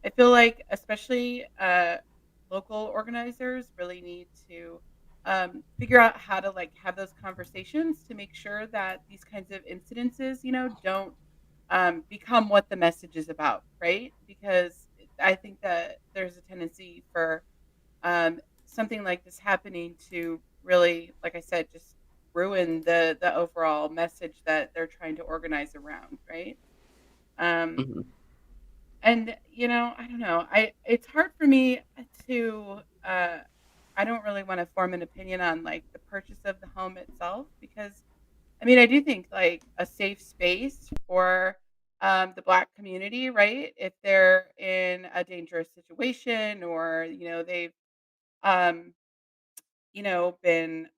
I feel like especially local organizers really need to figure out how to like have those conversations to make sure that these kinds of incidences, don't become what the message is about, right? Because I think that there's a tendency for something like this happening to really, like I said, just ruin the overall message that they're trying to organize around, right? Um, Mhm. and I don't know. I It's hard for me to. I don't really want to form an opinion on like the purchase of the home itself because I mean I do think like a safe space for the Black community, right? If they're in a dangerous situation or they've um, been,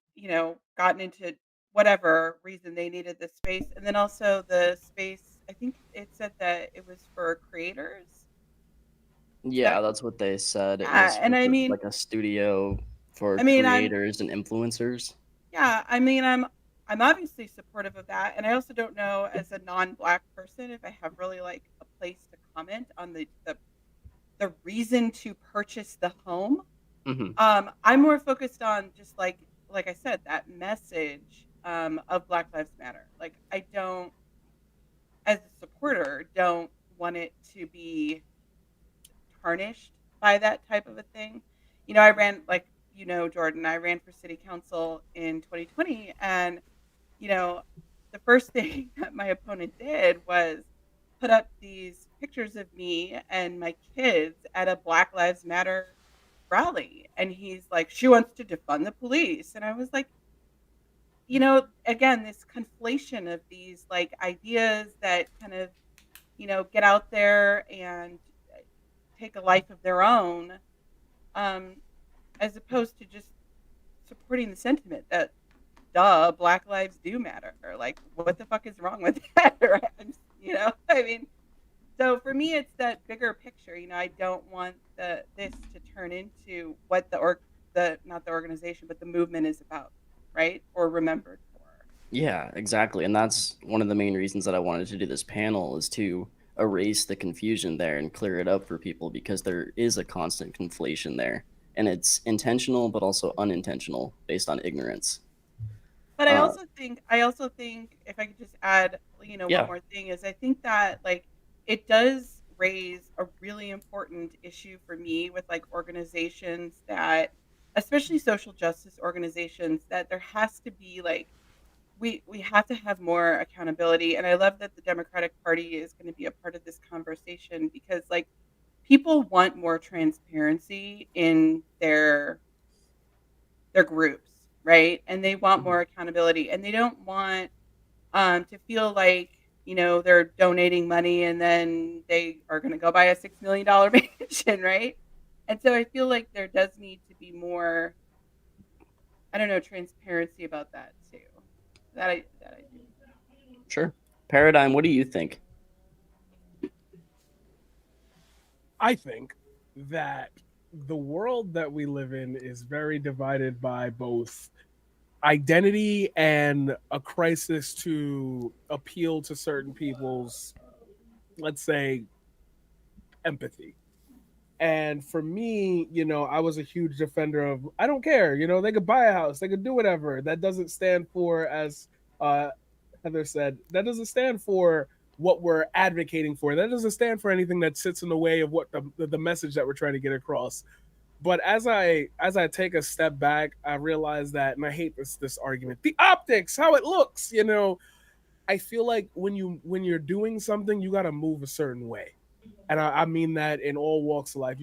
gotten into whatever reason they needed the space. And then also the space, I think it said that it was for creators. Is Yeah, that that's what they said. It yeah, was and with like a studio for I mean, I'm creators and influencers. yeah, I mean, I'm obviously supportive of that, and I also don't know as a non-Black person if I have really like a place to comment on the reason to purchase the home. Mhm. I'm more focused on just like I said, that message of Black Lives Matter. Like I don't, as a supporter, don't want it to be tarnished by that type of a thing. I ran like Jordan. I ran for city council in 2020, and you know, the first thing that my opponent did was put up these pictures of me and my kids at a Black Lives Matter rally. And he's like, she wants to defund the police. And I was like, again, this conflation of these like ideas that kind of, get out there and take a life of their own, um, as opposed to just supporting the sentiment that duh, Black lives do matter. Like, what the fuck is wrong with that? Right? I mean, so for me, it's that bigger picture. I don't want this to turn into what the not the organization, but the movement is about, right? Or remembered for. Yeah, exactly, and that's one of the main reasons that I wanted to do this panel is to erase the confusion there and clear it up for people because there is a constant conflation there, and it's intentional but also unintentional based on ignorance. But Uh, I also think if I could just add, one yeah. more thing is I think that like it does raise a really important issue for me with like organizations that especially social justice organizations that there has to be like we have to have more accountability and I love that the Democratic Party is going to be a part of this conversation because like people want more transparency in their groups, right? And they want Mhm. more accountability and they don't want to feel like, they're donating money and then they are going to go buy a $6 million mansion, right? And so I feel like there does need to be more, I don't know, transparency about that too. That I do. Sure. Paradigm, what do you think? I think that the world that we live in is very divided by both identity and a crisis to appeal to certain people's, let's say, empathy. And for me, I was a huge defender of I don't care, they could buy a house, they could do whatever. That doesn't stand for, as uh, Heather said, that doesn't stand for what we're advocating for. That doesn't stand for anything that sits in the way of what the message that we're trying to get across. But as I take a step back, I realize that, and I hate this argument, the optics, how it looks. I feel like when you're doing something, you got to move a certain way, and I mean that in all walks of life.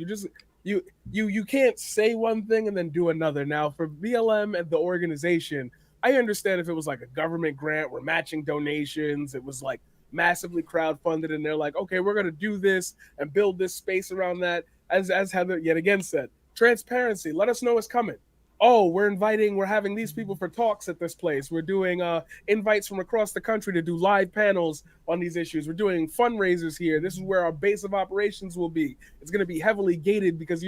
You you can't say one thing and then do another. Now for BLM and the organization, I understand if it was like a government grant, we're matching donations, it was like massively crowdfunded, and they're like, okay, we're gonna do this and build this space around that. As Heather yet again said, transparency. Let us know what's coming. Oh, we're having these people for talks at this place. We're doing invites from across the country to do live panels on these issues. We're doing fundraisers here. This is where our base of operations will be. It's going to be heavily gated because,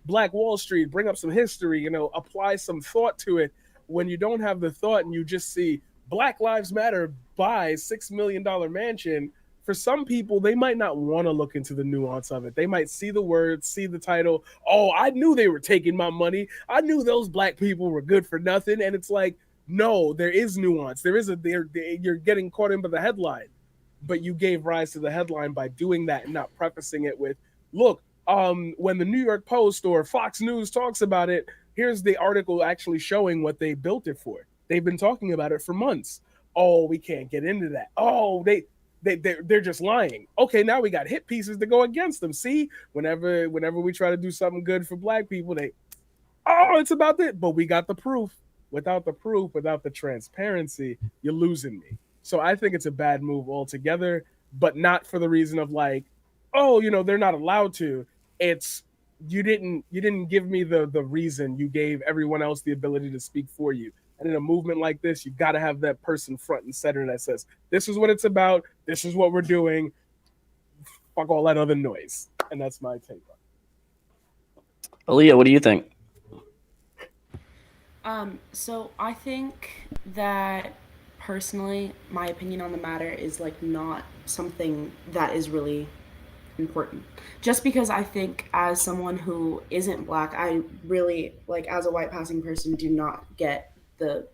Black Wall Street, bring up some history, apply some thought to it. When you don't have the thought and you just see Black Lives Matter buy $6 million mansion for some people, they might not want to look into the nuance of it. They might see the words, see the title. Oh, I knew they were taking my money. I knew those black people were good for nothing. And it's like, no, there is nuance. There is you're getting caught in by the headline, but you gave rise to the headline by doing that and not prefacing it with, look, when the New York Post or Fox News talks about it, here's the article actually showing what they built it for. They've been talking about it for months. Oh, we can't get into that. Oh, they're just lying. Okay, now we got hit pieces to go against them. See, whenever we try to do something good for black people, it's about that. But we got the proof. Without the transparency, you're losing me. So I think it's a bad move altogether, but not for the reason of like, oh, they're not allowed to. It's you didn't give me the reason. You gave everyone else the ability to speak for you. And in a movement like this, you got to have that person front and center that says, this is what it's about. This is what we're doing. Fuck all that other noise. And that's my take on it. Aaliyah, what do you think? So I think that personally, my opinion on the matter is like not something that is really important. Just because I think as someone who isn't black, I really like as a white passing person do not get the,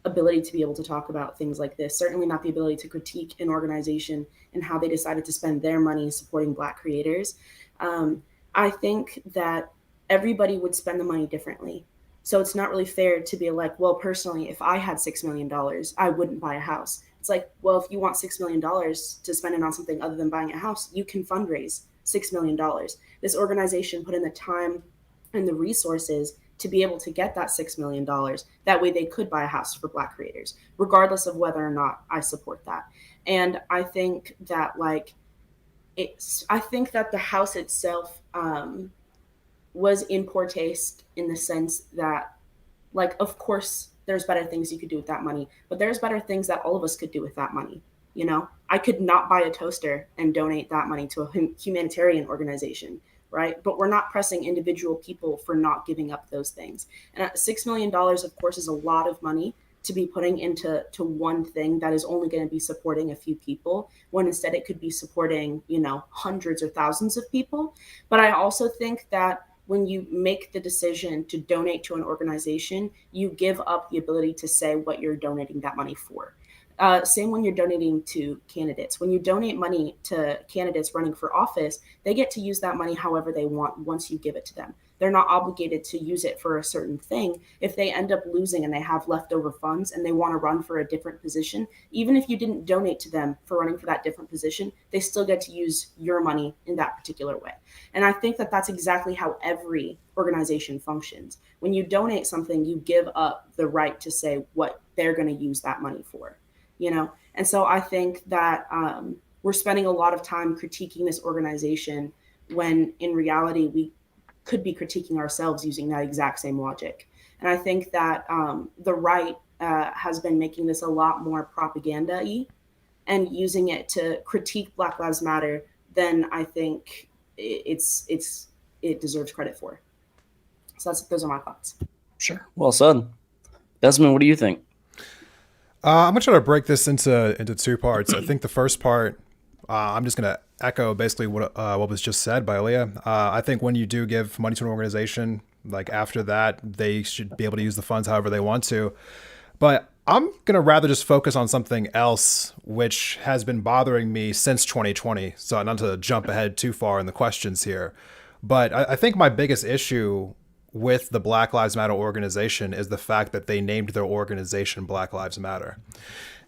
ability to be able to talk about things like this. Certainly not the ability to critique an organization and how they decided to spend their money supporting black creators. I think that everybody would spend the money differently. So it's not really fair to be like, well, personally, if I had $6 million, I wouldn't buy a house. It's like, well, if you want $6 million to spend it on something other than buying a house, you can fundraise $6 million. This organization put in the time and the resources to be able to get that $6 million. That way they could buy a house for black creators, regardless of whether or not I support that. And I think that I think that the house itself, was in poor taste in the sense that, like, of course, there's better things you could do with that money, but there's better things that all of us could do with that money. I could not buy a toaster and donate that money to a humanitarian organization, right? But we're not pressing individual people for not giving up those things. And $6 million, of course, is a lot of money to be putting into one thing that is only going to be supporting a few people, when instead it could be supporting, hundreds or thousands of people. But I also think that when you make the decision to donate to an organization, you give up the ability to say what you're donating that money for. Same when you're donating to candidates. When you donate money to candidates running for office, they get to use that money however they want once you give it to them. They're not obligated to use it for a certain thing. If they end up losing and they have leftover funds and they want to run for a different position, even if you didn't donate to them for running for that different position, they still get to use your money in that particular way. And I think that that's exactly how every organization functions. When you donate something, you give up the right to say what they're going to use that money for, And so I think that we're spending a lot of time critiquing this organization when in reality, we could be critiquing ourselves using that exact same logic. And I think that the right has been making this a lot more propaganda-y and using it to critique Black Lives Matter than I think it deserves credit for. So those are my thoughts. Sure. Well said. Desmond, what do you think? I'm going to try to break this into two parts. I think the first part, I'm just going to echo basically what was just said by Aaliyah. I think when you do give money to an organization, like after that, they should be able to use the funds however they want to. But I'm going to rather just focus on something else, which has been bothering me since 2020. So not to jump ahead too far in the questions here. But I think my biggest issue with the Black Lives Matter organization is the fact that they named their organization Black Lives Matter.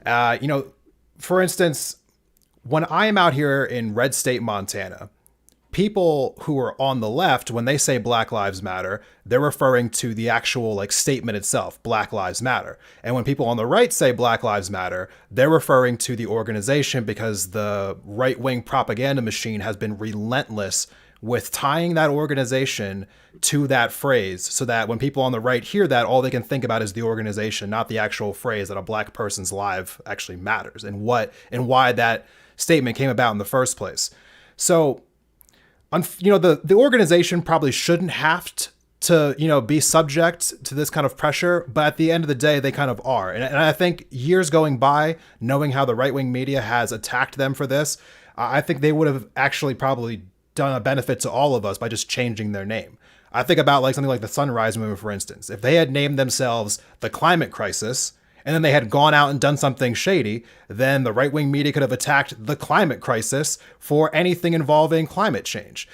For instance, when I am out here in Red State, Montana, people who are on the left, when they say Black Lives Matter, they're referring to the actual statement itself, Black Lives Matter. And when people on the right say Black Lives Matter, they're referring to the organization because the right-wing propaganda machine has been relentless with tying that organization to that phrase, so that when people on the right hear that, all they can think about is the organization, not the actual phrase that a black person's life actually matters and why that statement came about in the first place. So, the organization probably shouldn't have to, you know, be subject to this kind of pressure, but at the end of the day, they kind of are. And I think years going by, knowing how the right-wing media has attacked them for this, I think they would have actually probably done a benefit to all of us by just changing their name. I think about like something like the Sunrise Movement, for instance. If they had named themselves the Climate Crisis, and then they had gone out and done something shady, then the right-wing media could have attacked the Climate Crisis for anything involving climate change.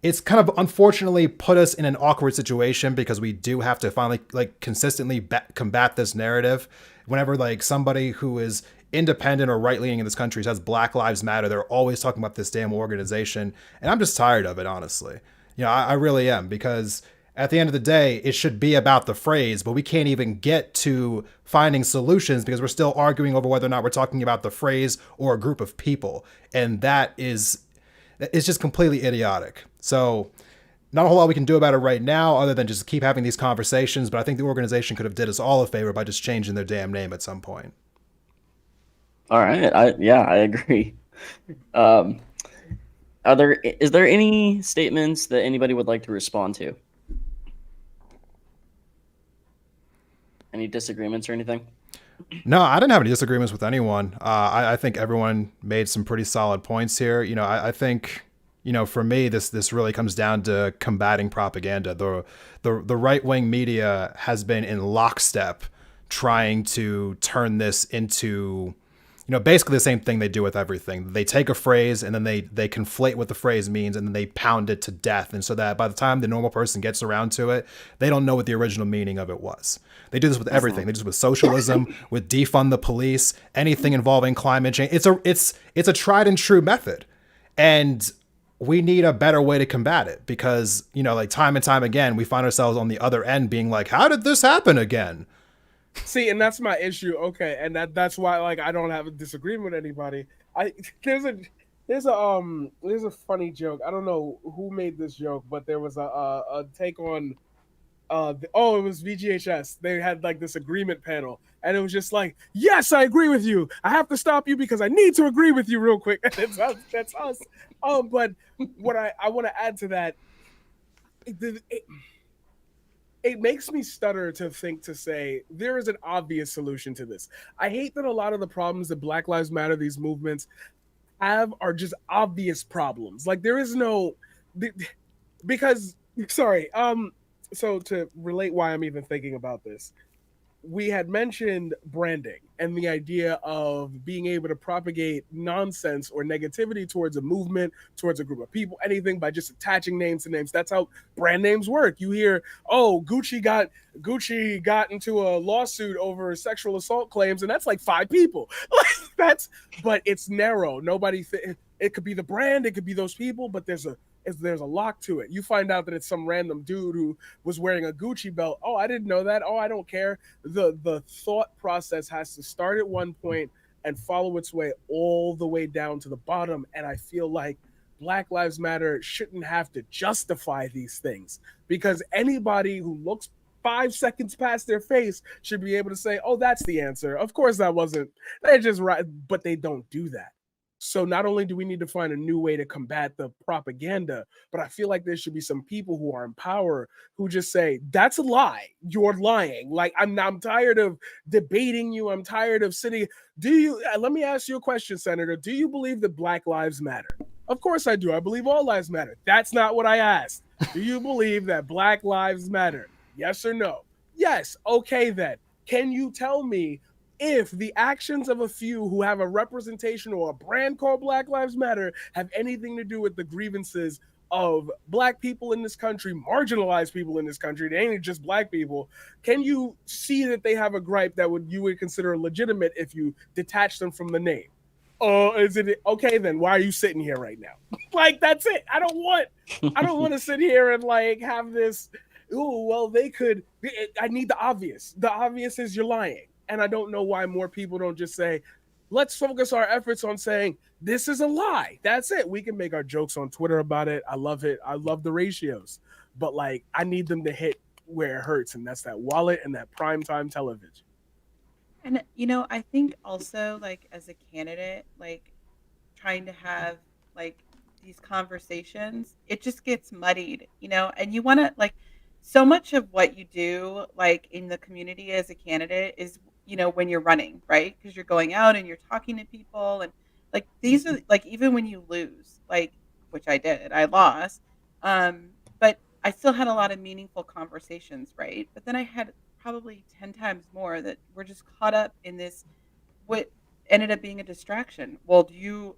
It's kind of unfortunately put us in an awkward situation because we do have to finally like consistently combat this narrative. Whenever like somebody who is independent or right-leaning in this country says Black Lives Matter, they're always talking about this damn organization. And I'm just tired of it, honestly. You know, I really am, because at the end of the day, it should be about the phrase, but we can't even get to finding solutions because we're still arguing over whether or not we're talking about the phrase or a group of people. And it's just completely idiotic. So not a whole lot we can do about it right now other than just keep having these conversations. But I think the organization could have did us all a favor by just changing their damn name at some point. All right. I agree. Is there any statements that anybody would like to respond to? Any disagreements or anything? No, I didn't have any disagreements with anyone. I think everyone made some pretty solid points here. You know, I think, you know, for me, this really comes down to combating propaganda. The right-wing media has been in lockstep trying to turn this into, you know, basically the same thing they do with everything. They take a phrase and then they conflate what the phrase means and then they pound it to death. And so that by the time the normal person gets around to it, they don't know what the original meaning of it was. They do this with everything. They do this with socialism, with defund the police, anything involving climate change. It's a tried and true method. And we need a better way to combat it because, you know, like time and time again, we find ourselves on the other end being like, how did this happen again? See, and that's my issue. Okay, and that's why like I don't have a disagreement with anybody. There's a funny joke. I don't know who made this joke, but there was a take on it was VGHS. They had like this agreement panel, and it was just like, yes, I agree with you. I have to stop you because I need to agree with you real quick. That's us. But what I want to add to that, it makes me stutter to say there is an obvious solution to this. I hate that a lot of the problems that Black Lives Matter, these movements have, are just obvious problems. Like there is no, because, sorry, so to relate why I'm even thinking about this, we had mentioned branding and the idea of being able to propagate nonsense or negativity towards a movement, towards a group of people, anything by just attaching names to names. That's how brand names work. You hear, oh, Gucci got into a lawsuit over sexual assault claims, and that's like 5 people. But it's narrow. It could be the brand, it could be those people, but there's a lock to it. You find out that it's some random dude who was wearing a Gucci belt. Oh, I didn't know that. Oh, I don't care. The thought process has to start at one point and follow its way all the way down to the bottom. And I feel like Black Lives Matter shouldn't have to justify these things, because anybody who looks 5 seconds past their face should be able to say, oh, that's the answer. Of course that wasn't. They just right, but they don't do that. So not only do we need to find a new way to combat the propaganda, but I feel like there should be some people who are in power who just say, that's a lie. You're lying. Like, I'm tired of debating you. I'm tired of sitting. Let me ask you a question, Senator. Do you believe that Black Lives Matter? Of course I do. I believe all lives matter. That's not what I asked. Do you believe that Black Lives Matter? Yes or no? Yes. Okay, then. Can you tell me if the actions of a few who have a representation or a brand called Black Lives Matter have anything to do with the grievances of Black people in this country, marginalized people in this country? They ain't just Black people. Can you see that they have a gripe that you would consider legitimate if you detach them from the name? Is it okay? Then why are you sitting here right now? Like, that's it. I don't want to sit here and like have this. Oh, well, they could. I need the obvious. The obvious is you're lying. And I don't know why more people don't just say, let's focus our efforts on saying this is a lie. That's it. We can make our jokes on Twitter about it. I love it. I love the ratios. But like, I need them to hit where it hurts. And that's that wallet and that primetime television. And, you know, I think also like as a candidate, like trying to have like these conversations, it just gets muddied, you know, and you want to like so much of what you do like in the community as a candidate is, you know, when you're running, right? Because you're going out and you're talking to people and like these are like even when you lose, like which I did, I lost. But I still had a lot of meaningful conversations, right? But then I had probably 10 times more that were just caught up in this what ended up being a distraction. Well, do you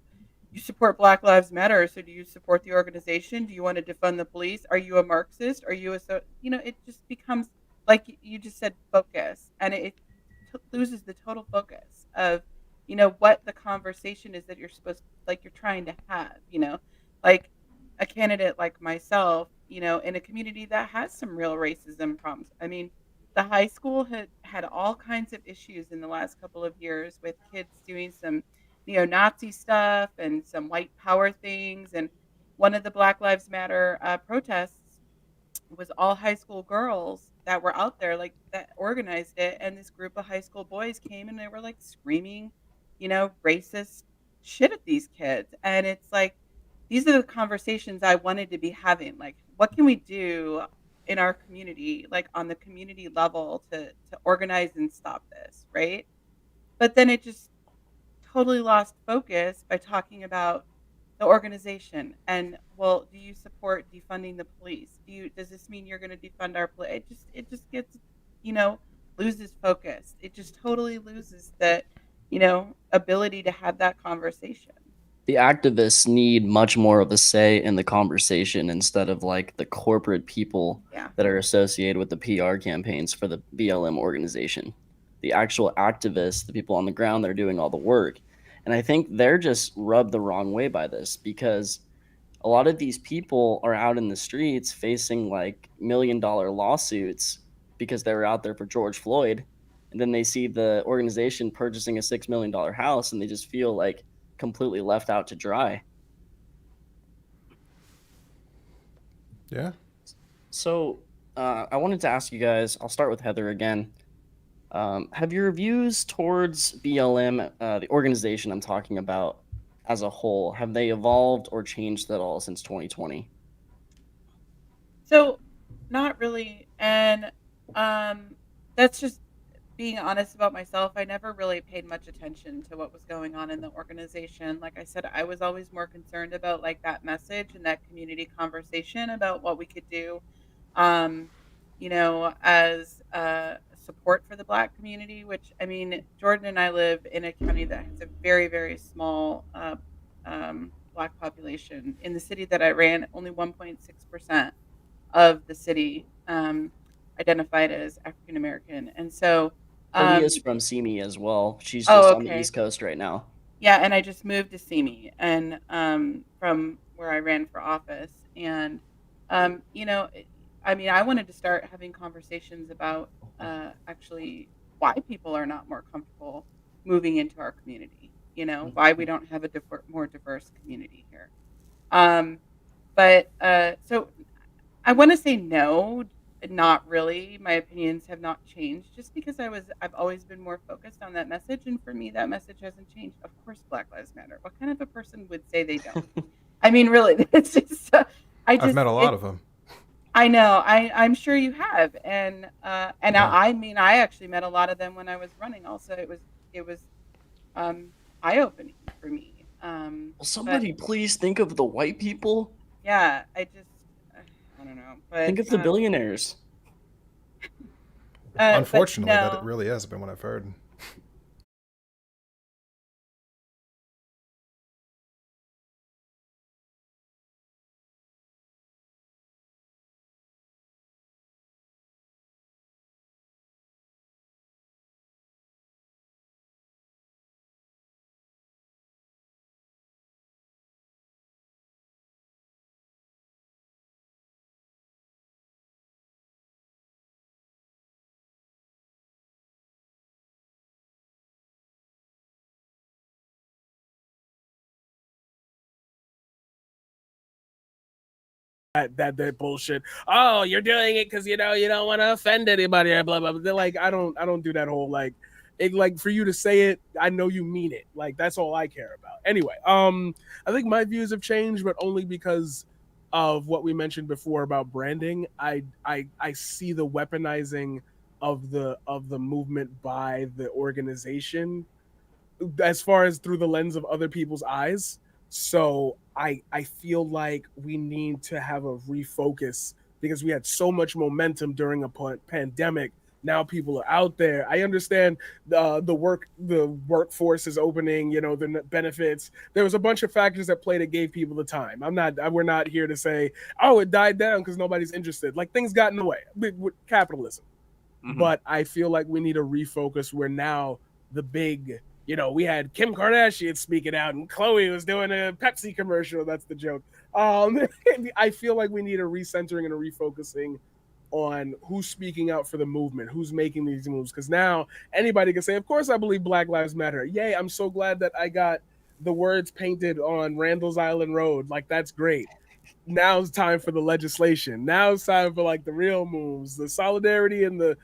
support Black Lives Matter? So do you support the organization? Do you want to defund the police? Are you a Marxist? Are you a so you know, it just becomes like you just said focus and it loses the total focus of you know what the conversation is that you're supposed like you're trying to have, you know. Like a candidate like myself, you know, in a community that has some real racism problems. I mean, the high school had all kinds of issues in the last couple of years with kids doing some neo-Nazi stuff and some white power things. And one of the Black Lives Matter protests was all high school girls that were out there like that organized it. And this group of high school boys came and they were like screaming, you know, racist shit at these kids. And it's like, these are the conversations I wanted to be having. Like, what can we do in our community, like on the community level to organize and stop this, right? But then it just totally lost focus by talking about the organization and well, do you support defunding the police? Does this mean you're going to defund our police? It just gets, you know, loses focus. It just totally loses that, you know, ability to have that conversation. The activists need much more of a say in the conversation instead of like the corporate people Yeah. that are associated with the PR campaigns for the BLM organization. The actual activists, the people on the ground that are doing all the work. And I think they're just rubbed the wrong way by this because a lot of these people are out in the streets facing like $1 million lawsuits because they were out there for George Floyd. And then they see the organization purchasing a $6 million house and they just feel like completely left out to dry. Yeah. So I wanted to ask you guys, I'll start with Heather again. Have your views towards BLM, the organization I'm talking about as a whole, have they evolved or changed at all since 2020? So, not really. And that's just being honest about myself. I never really paid much attention to what was going on in the organization. Like I said, I was always more concerned about like that message and that community conversation about what we could do, um, you know, as support for the Black community. Which I mean, Jordan and I live in a county that has a very, very small Black population. In the city that I ran, only 1.6% of the city identified as African American, and so Aaliyah's um, from Simi as well. She's oh, just on the okay. East Coast right now. Yeah, and I just moved to Simi and from where I ran for office. And, you know, I mean, I wanted to start having conversations about actually why people are not more comfortable moving into our community, you know, why we don't have a more diverse community here. Um, but so I want to say no, not really. My opinions have not changed just because I've always been more focused on that message. And for me, that message hasn't changed. Of course, Black Lives Matter. What kind of a person would say they don't? I mean, really, it's just, I've met a lot of them. I know, I'm sure you have. And Yeah. I mean, I actually met a lot of them when I was running also. It was um, eye-opening for me. Will But somebody please think of the white people? yeah, I don't know. But, Think of the billionaires. but Unfortunately, that it no. really has been what I've heard. That bullshit. Oh, you're doing it because you know you don't want to offend anybody or blah blah blah. They're like, I don't do that whole like it, like, for you to say it, I know you mean it. Like, that's all I care about. Anyway, I think my views have changed, but only because of what we mentioned before about branding. I see the weaponizing of the movement by the organization as far as through the lens of other people's eyes. So I feel like we need to have a refocus because we had so much momentum during a pandemic. Now people are out there. I understand the workforce is opening, you know, the benefits. There was a bunch of factors that played that gave people the time. We're not here to say, oh, it died down because nobody's interested. Like, things got in the way with capitalism. But I feel like we need a refocus where now the big, you know, we had Kim Kardashian speaking out and Chloe was doing a Pepsi commercial. That's the joke. I feel like we need a recentering and a refocusing on who's speaking out for the movement, who's making these moves. Because now anybody can say, of course I believe Black Lives Matter. Yay, I'm so glad that I got the words painted on Randall's Island Road. Like, that's great. Now's time for the legislation. Now it's time for, like, the real moves, the solidarity and the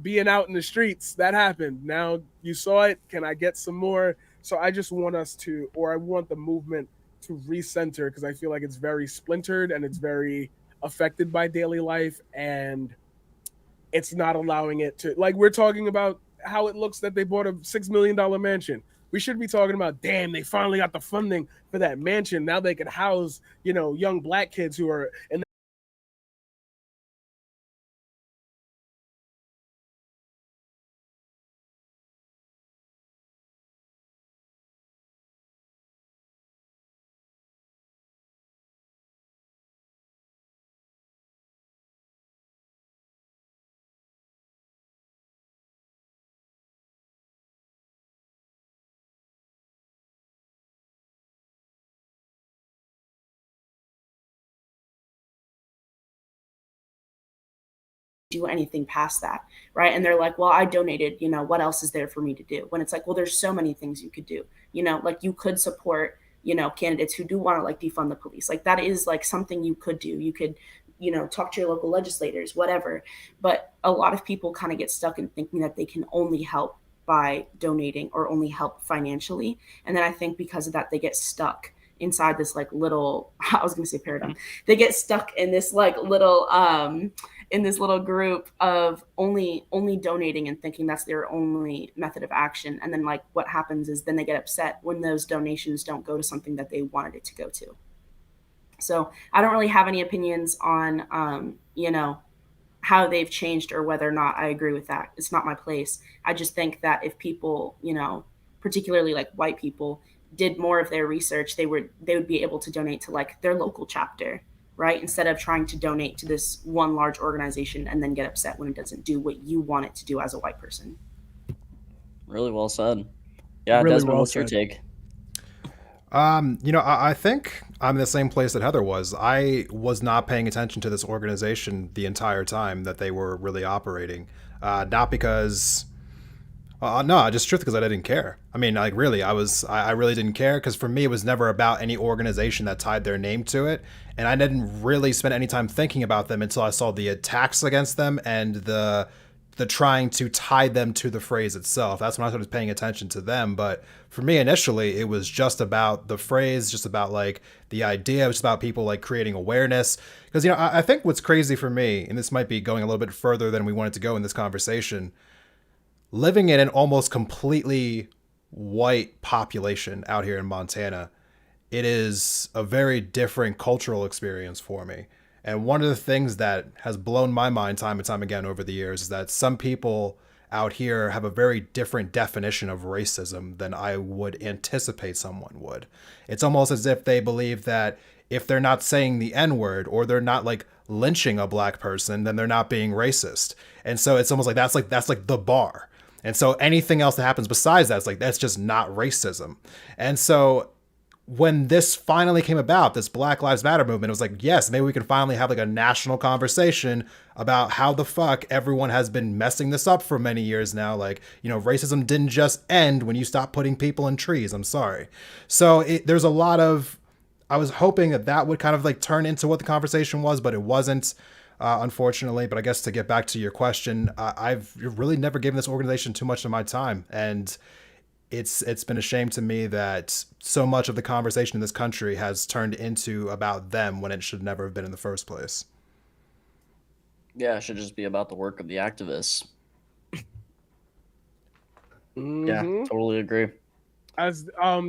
being out in the streets. That happened. Now you saw it. Can I get some more? So I just want us to, or I want the movement to recenter, because I feel like it's very splintered and it's very affected by daily life, and it's not allowing it to, like, we're talking about how it looks that they bought a $6 million mansion. We should be talking about, damn, they finally got the funding for that mansion. Now they can house, you know, young Black kids who are in. Do anything past that, right? And they're like, well, I donated, you know, what else is there for me to do? When it's like, well, there's so many things you could do, you know, like you could support, you know, candidates who do want to, like, defund the police. Like, that is, like, something you could do. You could, you know, talk to your local legislators, whatever. But a lot of people kind of get stuck in thinking that they can only help by donating or only help financially. And then I think because of that, they get stuck inside this, like, little, I was going to say paradigm. They get stuck in this, like, little in this little group of only donating and thinking that's their only method of action. And then, like, what happens is then they get upset when those donations don't go to something that they wanted it to go to. So I don't really have any opinions on you know, how they've changed or whether or not I agree with that. It's not my place. I just think that if people, you know, particularly like white people, did more of their research, they would be able to donate to, like, their local chapter, right? Instead of trying to donate to this one large organization and then get upset when it doesn't do what you want it to do as a white person. Really well said. Yeah, Really Desmond, well what's your said. take? You know, I think I'm in the same place that Heather was. I was not paying attention to this organization the entire time that they were really operating. Not because, no, just truth, because I didn't care. I mean, like, really, I really didn't care, because for me, it was never about any organization that tied their name to it. And I didn't really spend any time thinking about them until I saw the attacks against them and the trying to tie them to the phrase itself. That's when I started paying attention to them. But for me, initially, it was just about the phrase, just about, like, the idea. It was about people, like, creating awareness. Because, you know, I think what's crazy for me, and this might be going a little bit further than we wanted to go in this conversation, living in an almost completely white population out here in Montana, it is a very different cultural experience for me. And one of the things that has blown my mind time and time again over the years is that some people out here have a very different definition of racism than I would anticipate someone would. It's almost as if they believe that if they're not saying the N-word or they're not, like, lynching a Black person, then they're not being racist. And so it's almost like that's like the bar. And so anything else that happens besides that, it's like, that's just not racism. And so when this finally came about, this Black Lives Matter movement, it was like, yes, maybe we can finally have, like, a national conversation about how the fuck everyone has been messing this up for many years now. Like, you know, racism didn't just end when you stopped putting people in trees. I'm sorry. So there's a lot of, I was hoping that would kind of, like, turn into what the conversation was, but it wasn't. unfortunately. But I guess to get back to your question, I've really never given this organization too much of my time, and it's been a shame to me that so much of the conversation in this country has turned into about them when it should never have been in the first place. Yeah, it should just be about the work of the activists. Mhm. Yeah, totally agree. As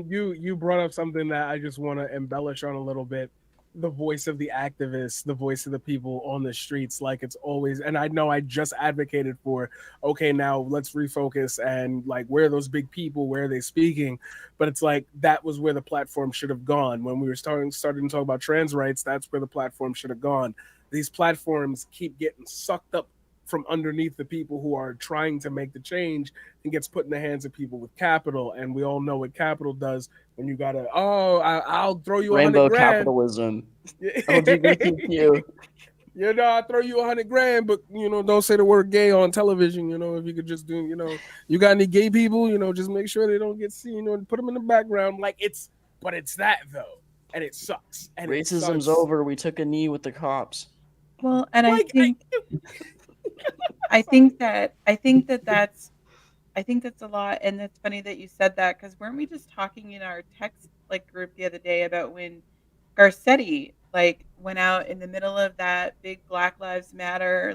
you brought up something that I just want to embellish on a little bit, the voice of the activists, the voice of the people on the streets, like it's always, and I know I just advocated for, okay, now let's refocus and like, where are those big people, where are they speaking? But it's like that was where the platform should have gone when we were starting to talk about trans rights. That's where the platform should have gone. These platforms keep getting sucked up from underneath the people who are trying to make the change, and gets put in the hands of people with capital. And we all know what capital does when you gotta, I'll throw you Rainbow 100 grand. capitalism. LGBTQ. You know, I'll throw you 100 grand, but don't say the word gay on television. If you could just do, you got any gay people, just make sure they don't get seen, put them in the background. Like it's that though, and it sucks. And Racism's it sucks. over. We took a knee with the cops. Well, and Like, I think that's a lot, and it's funny that you said that, because weren't we just talking in our text group the other day about when Garcetti went out in the middle of that big Black Lives Matter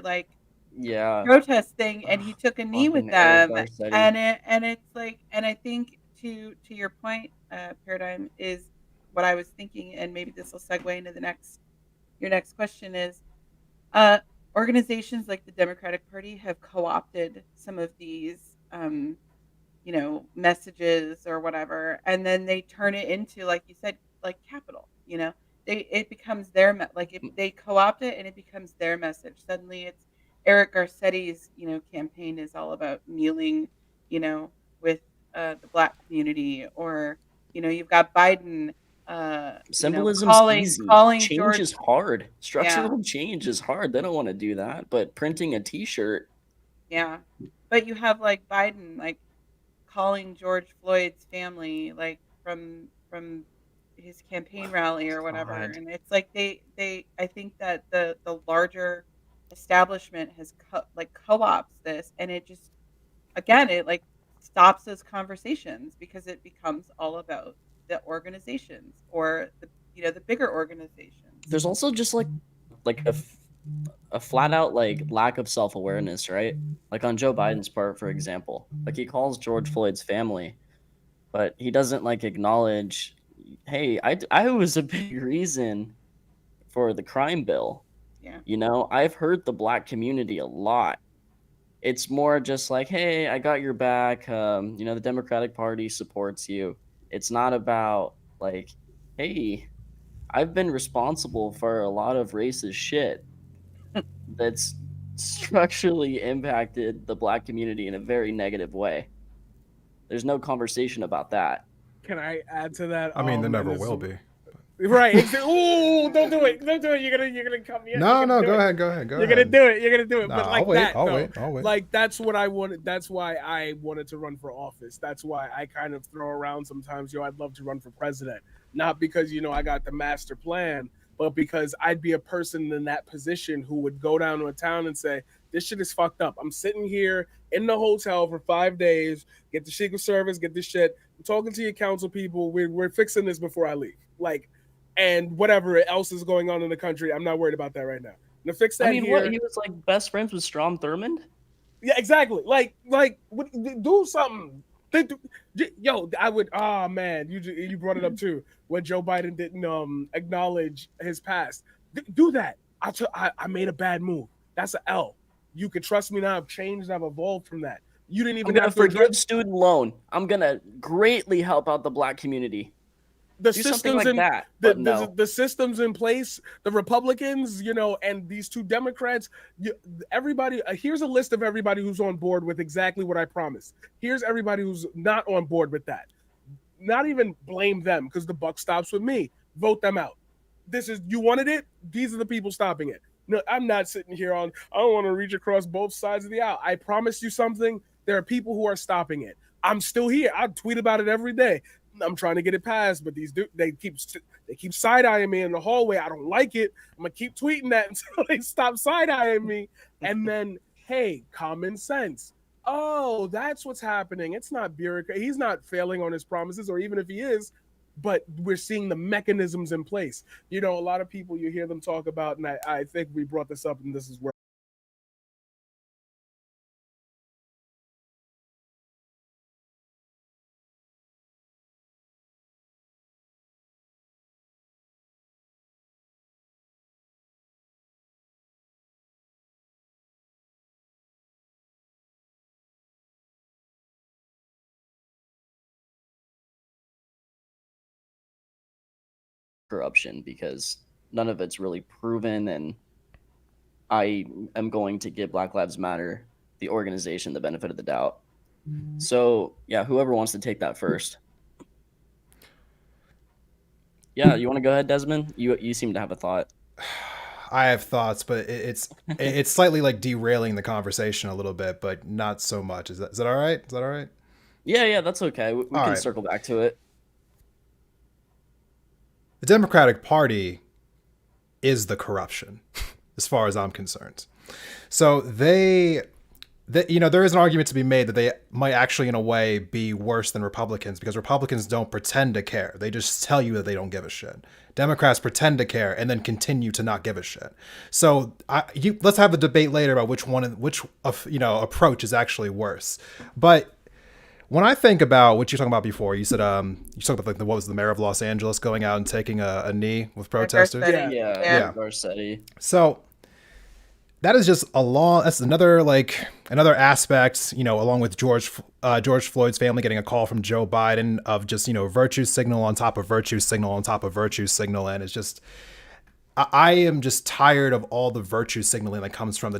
Yeah. protest thing, and he took a knee with Fucking Eric them, Garcetti. and it's and I think to your point, Paradigm, is what I was thinking, and maybe this will segue into your next question is, organizations like the Democratic Party have co-opted some of these, messages or whatever, and then they turn it into, like you said, like capital. It becomes their if they co-opt it and it becomes their message. Suddenly, it's Eric Garcetti's, campaign is all about kneeling, with the Black community, or you've got Biden. Symbolism's easy. calling Change George. is hard. Structural Yeah. change is hard. They don't want to do that. But printing a T-shirt, Yeah, but you have Biden calling George Floyd's family from his campaign rally or whatever, God. and it's they I think that the larger establishment has co-ops this, and it just, again, it stops those conversations because it becomes all about the organizations, or the bigger organizations. there's also just a flat out lack of self-awareness, right? Like on Joe Biden's part, for example, he calls George Floyd's family, but he doesn't acknowledge, hey, I was a big reason for the crime bill. Yeah. I've hurt the Black community a lot. It's more just hey, I got your back. The Democratic Party supports you. It's not about hey, I've been responsible for a lot of racist shit that's structurally impacted the Black community in a very negative way. There's no conversation about that. Can I add to that? I mean, there and never this- will be. Right. Ooh, don't do it. Don't do it. You're gonna come here. No, You're no, gonna do go it. ahead, go ahead, go You're ahead. gonna do it. You're gonna do it. Nah, But I'll wait, that, I'll though, wait, I'll wait. like that's what I wanted. That's why I wanted to run for office. That's why I kind of throw around sometimes, I'd love to run for president. Not because I got the master plan, but because I'd be a person in that position who would go down to a town and say, this shit is fucked up. I'm sitting here in the hotel for 5 days, get the Secret Service, get this shit. I'm talking to your council people. We're fixing this before I leave. And whatever else is going on in the country, I'm not worried about that right now. To fix that He was best friends with Strom Thurmond? Yeah, exactly. Do something. I would. Oh man, you brought it up too. When Joe Biden didn't acknowledge his past, do that. I made a bad move. That's an L. You can trust me now. I've changed. I've evolved from that. You didn't I'm even gonna have to forgive student loan. I'm gonna greatly help out the Black community. the Do something systems like in that. the, But no. the systems in place, the Republicans, and these two Democrats, everybody, here's a list of everybody who's on board with exactly what I promised. Here's everybody who's not on board with that. Not even blame them, because the buck stops with me. Vote them out. You wanted it. These are the people stopping it. No, I'm not sitting here I don't want to reach across both sides of the aisle. I promised you something. There are people who are stopping it. I'm still here. I tweet about it every day. I'm trying to get it passed, but they They keep side-eyeing me in the hallway. I don't like it. I'm going to keep tweeting that until they stop side-eyeing me. And then, hey, common sense. Oh, that's what's happening. It's not bureaucracy. He's not failing on his promises, or even if he is, but we're seeing the mechanisms in place. You know, a lot of people, you hear them talk about, and I think we brought this up, and this is where corruption, because none of it's really proven, and I am going to give Black Lives Matter, the organization, the benefit of the doubt. So yeah, whoever wants to take that first. Yeah, you want to go ahead, Desmond? You seem to have a thought. I have thoughts, but it's slightly like derailing the conversation a little bit, but not so much. Is that all right? Is that all right? Yeah, that's okay. We All can right. circle back to it. The Democratic Party is the corruption, as far as I'm concerned. So there is an argument to be made that they might actually, in a way, be worse than Republicans, because Republicans don't pretend to care. They just tell you that they don't give a shit. Democrats pretend to care and then continue to not give a shit. So let's have a debate later about which approach is actually worse. But when I think about what you're talking about before, you said you talked about what was the mayor of Los Angeles going out and taking a knee with protesters. Garcetti. Yeah. Garcetti. So that is just that's another aspect, along with George Floyd's family getting a call from Joe Biden of just, virtue signal on top of virtue signal on top of virtue signal. And it's just, I am just tired of all the virtue signaling that comes from the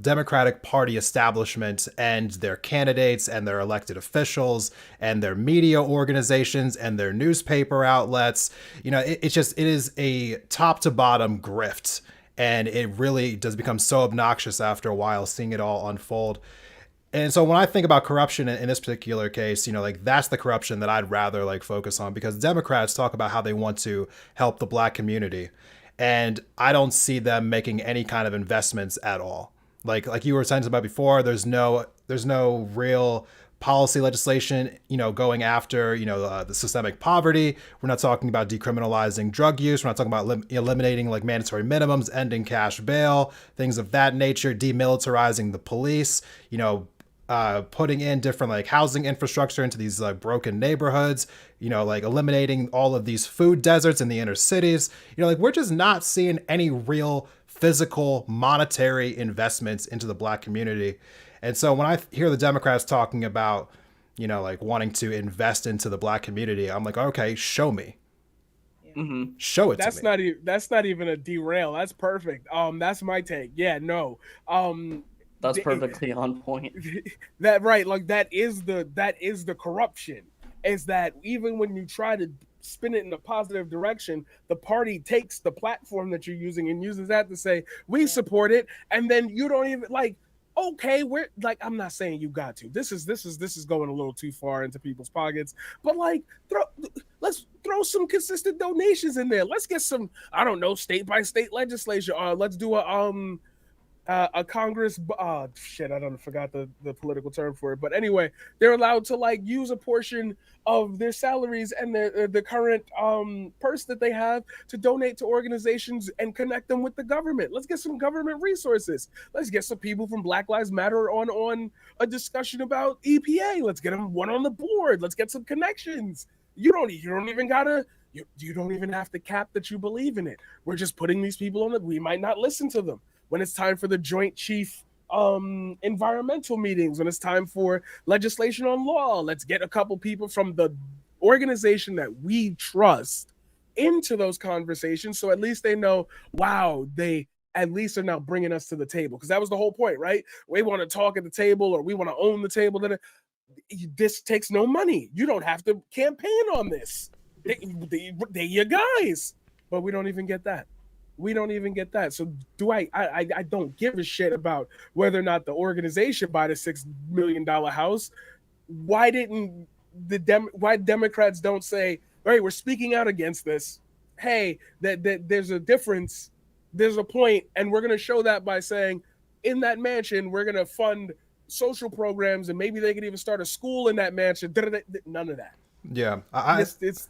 Democratic Party establishment and their candidates and their elected officials and their media organizations and their newspaper outlets. It is a top to bottom grift. And it really does become so obnoxious after a while, seeing it all unfold. And so when I think about corruption in this particular case, that's the corruption that I'd rather focus on, because Democrats talk about how they want to help the Black community. And I don't see them making any kind of investments at all. Like you were saying about before, there's no real policy legislation, going after, the systemic poverty. We're not talking about decriminalizing drug use. We're not talking about eliminating mandatory minimums, ending cash bail, things of that nature, demilitarizing the police, putting in different housing infrastructure into these broken neighborhoods, eliminating all of these food deserts in the inner cities. We're just not seeing any real physical monetary investments into the Black community. And so when I hear the Democrats talking about, wanting to invest into the Black community, I'm like, okay, show me. Mm-hmm. Show it to me. That's not even a derail. That's perfect. That's my take. Yeah, no. That's perfectly on point. That right, that is the corruption. Is that even when you try to spin it in a positive direction, the party takes the platform that you're using and uses that to say we support it, and then you don't even okay, we're I'm not saying you got to. This is going a little too far into people's pockets, but let's throw some consistent donations in there. Let's get some, I don't know, state by state legislation. Let's do a Congress. I forgot the political term for it. But anyway, they're allowed to use a portion of their salaries and the current purse that they have to donate to organizations and connect them with the government. Let's get some government resources. Let's get some people from Black Lives Matter on a discussion about EPA. Let's get them one on the board. Let's get some connections. You don't even have to cap that you believe in it. We're just putting these people on we might not listen to them. When it's time for the Joint Chief environmental meetings, when it's time for legislation on law, let's get a couple people from the organization that we trust into those conversations, so at least they know, wow, they at least are now bringing us to the table. Because that was the whole point, right? We want to talk at the table, or we want to own the table. This takes no money. You don't have to campaign on this. They your guys. But we don't even get that. So I don't give a shit about whether or not the organization buy the $6 million house. Why Democrats don't say, all right, we're speaking out against this. hey, that there's a difference, there's a point, and we're gonna show that by saying, in that mansion, we're gonna fund social programs, and maybe they could even start a school in that mansion. None of that. Yeah, It's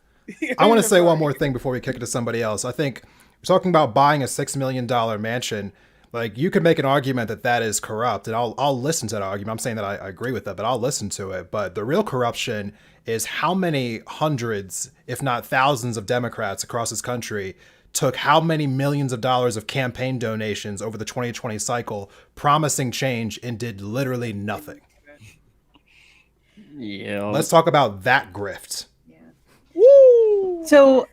I want to say one sorry. more thing before we kick it to somebody else. I think we're talking about buying a $6 million mansion. Like, you could make an argument that that is corrupt, and I'll listen to that argument. I'm saying that I agree with that, but I'll listen to it. But the real corruption is how many hundreds, if not thousands, of Democrats across this country took how many millions of dollars of campaign donations over the 2020 cycle, promising change, and did literally nothing. Yeah. Let's talk about that grift. Yeah. Woo! So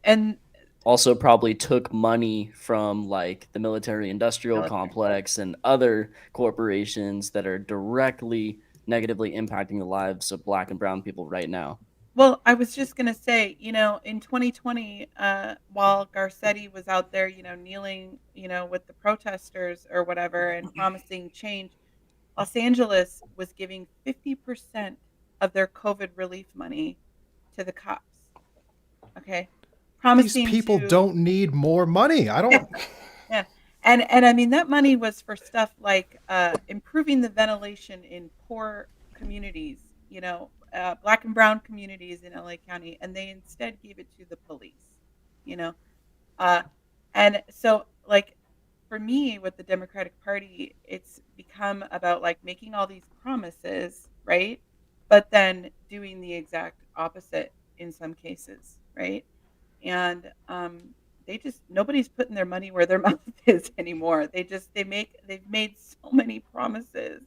and Also probably took money from like the military industrial Military. complex and other corporations that are directly negatively impacting the lives of black and brown people right now. well, I was just gonna say, in 2020, while Garcetti was out there, kneeling, with the protesters or whatever and promising change, Los Angeles was giving 50% of their COVID relief money to the cops. Okay, These promising people to don't need more money. I don't. yeah, and I mean that money was for stuff like improving the ventilation in poor communities, black and brown communities in LA County, and they instead gave it to the police, you know, uh, and so like for me with the Democratic Party, it's become about like making all these promises, right, but then doing the exact opposite in some cases, right, and they just nobody's putting their money where their mouth is anymore. They've made so many promises,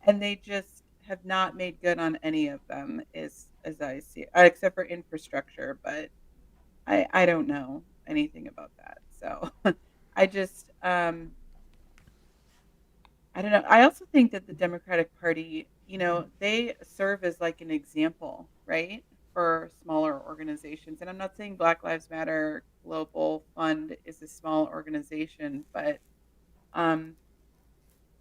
and they just have not made good on any of them. Is as I see it, except for infrastructure, but I don't know anything about that. So I just I don't know. I also think that the Democratic Party, they serve as like an example, right, for smaller organizations. And I'm not saying Black Lives Matter Global Fund is a small organization, but um,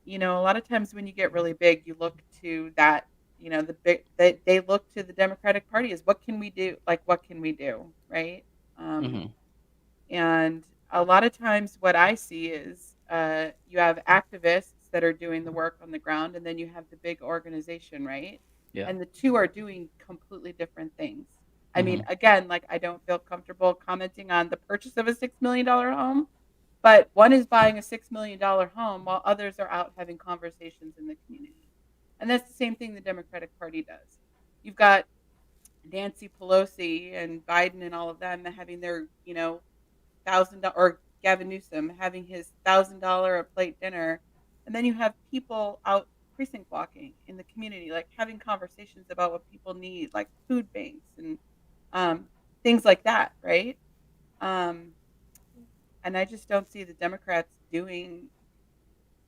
a lot of times when you get really big, you look to that, the big they look to the Democratic Party as what can we do? Like what can we do, right? Um, Hmm. and a lot of times, what I see is you have activists that are doing the work on the ground, and then you have the big organization, right? Yeah. And the two are doing completely different things. I mean, Mhm. again, like I don't feel comfortable commenting on the purchase of a $6 million home, but one is buying a $6 million home while others are out having conversations in the community. And that's the same thing the Democratic Party does. You've got Nancy Pelosi and Biden and all of them having their, $1,000 or Gavin Newsom having his $1,000 a plate dinner, and then you have people out precinct walking in the community, like having conversations about what people need, like food banks and um, things like that, right? Um, and I just don't see the Democrats doing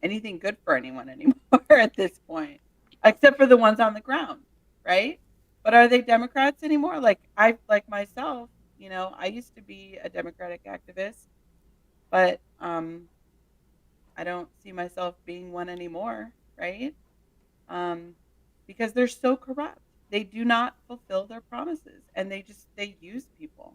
anything good for anyone anymore at this point, except for the ones on the ground, right? But are they Democrats anymore? Like myself, I used to be a Democratic activist, but I don't see myself being one anymore, right? Um, because they're so corrupt. They do not fulfill their promises, and they use people.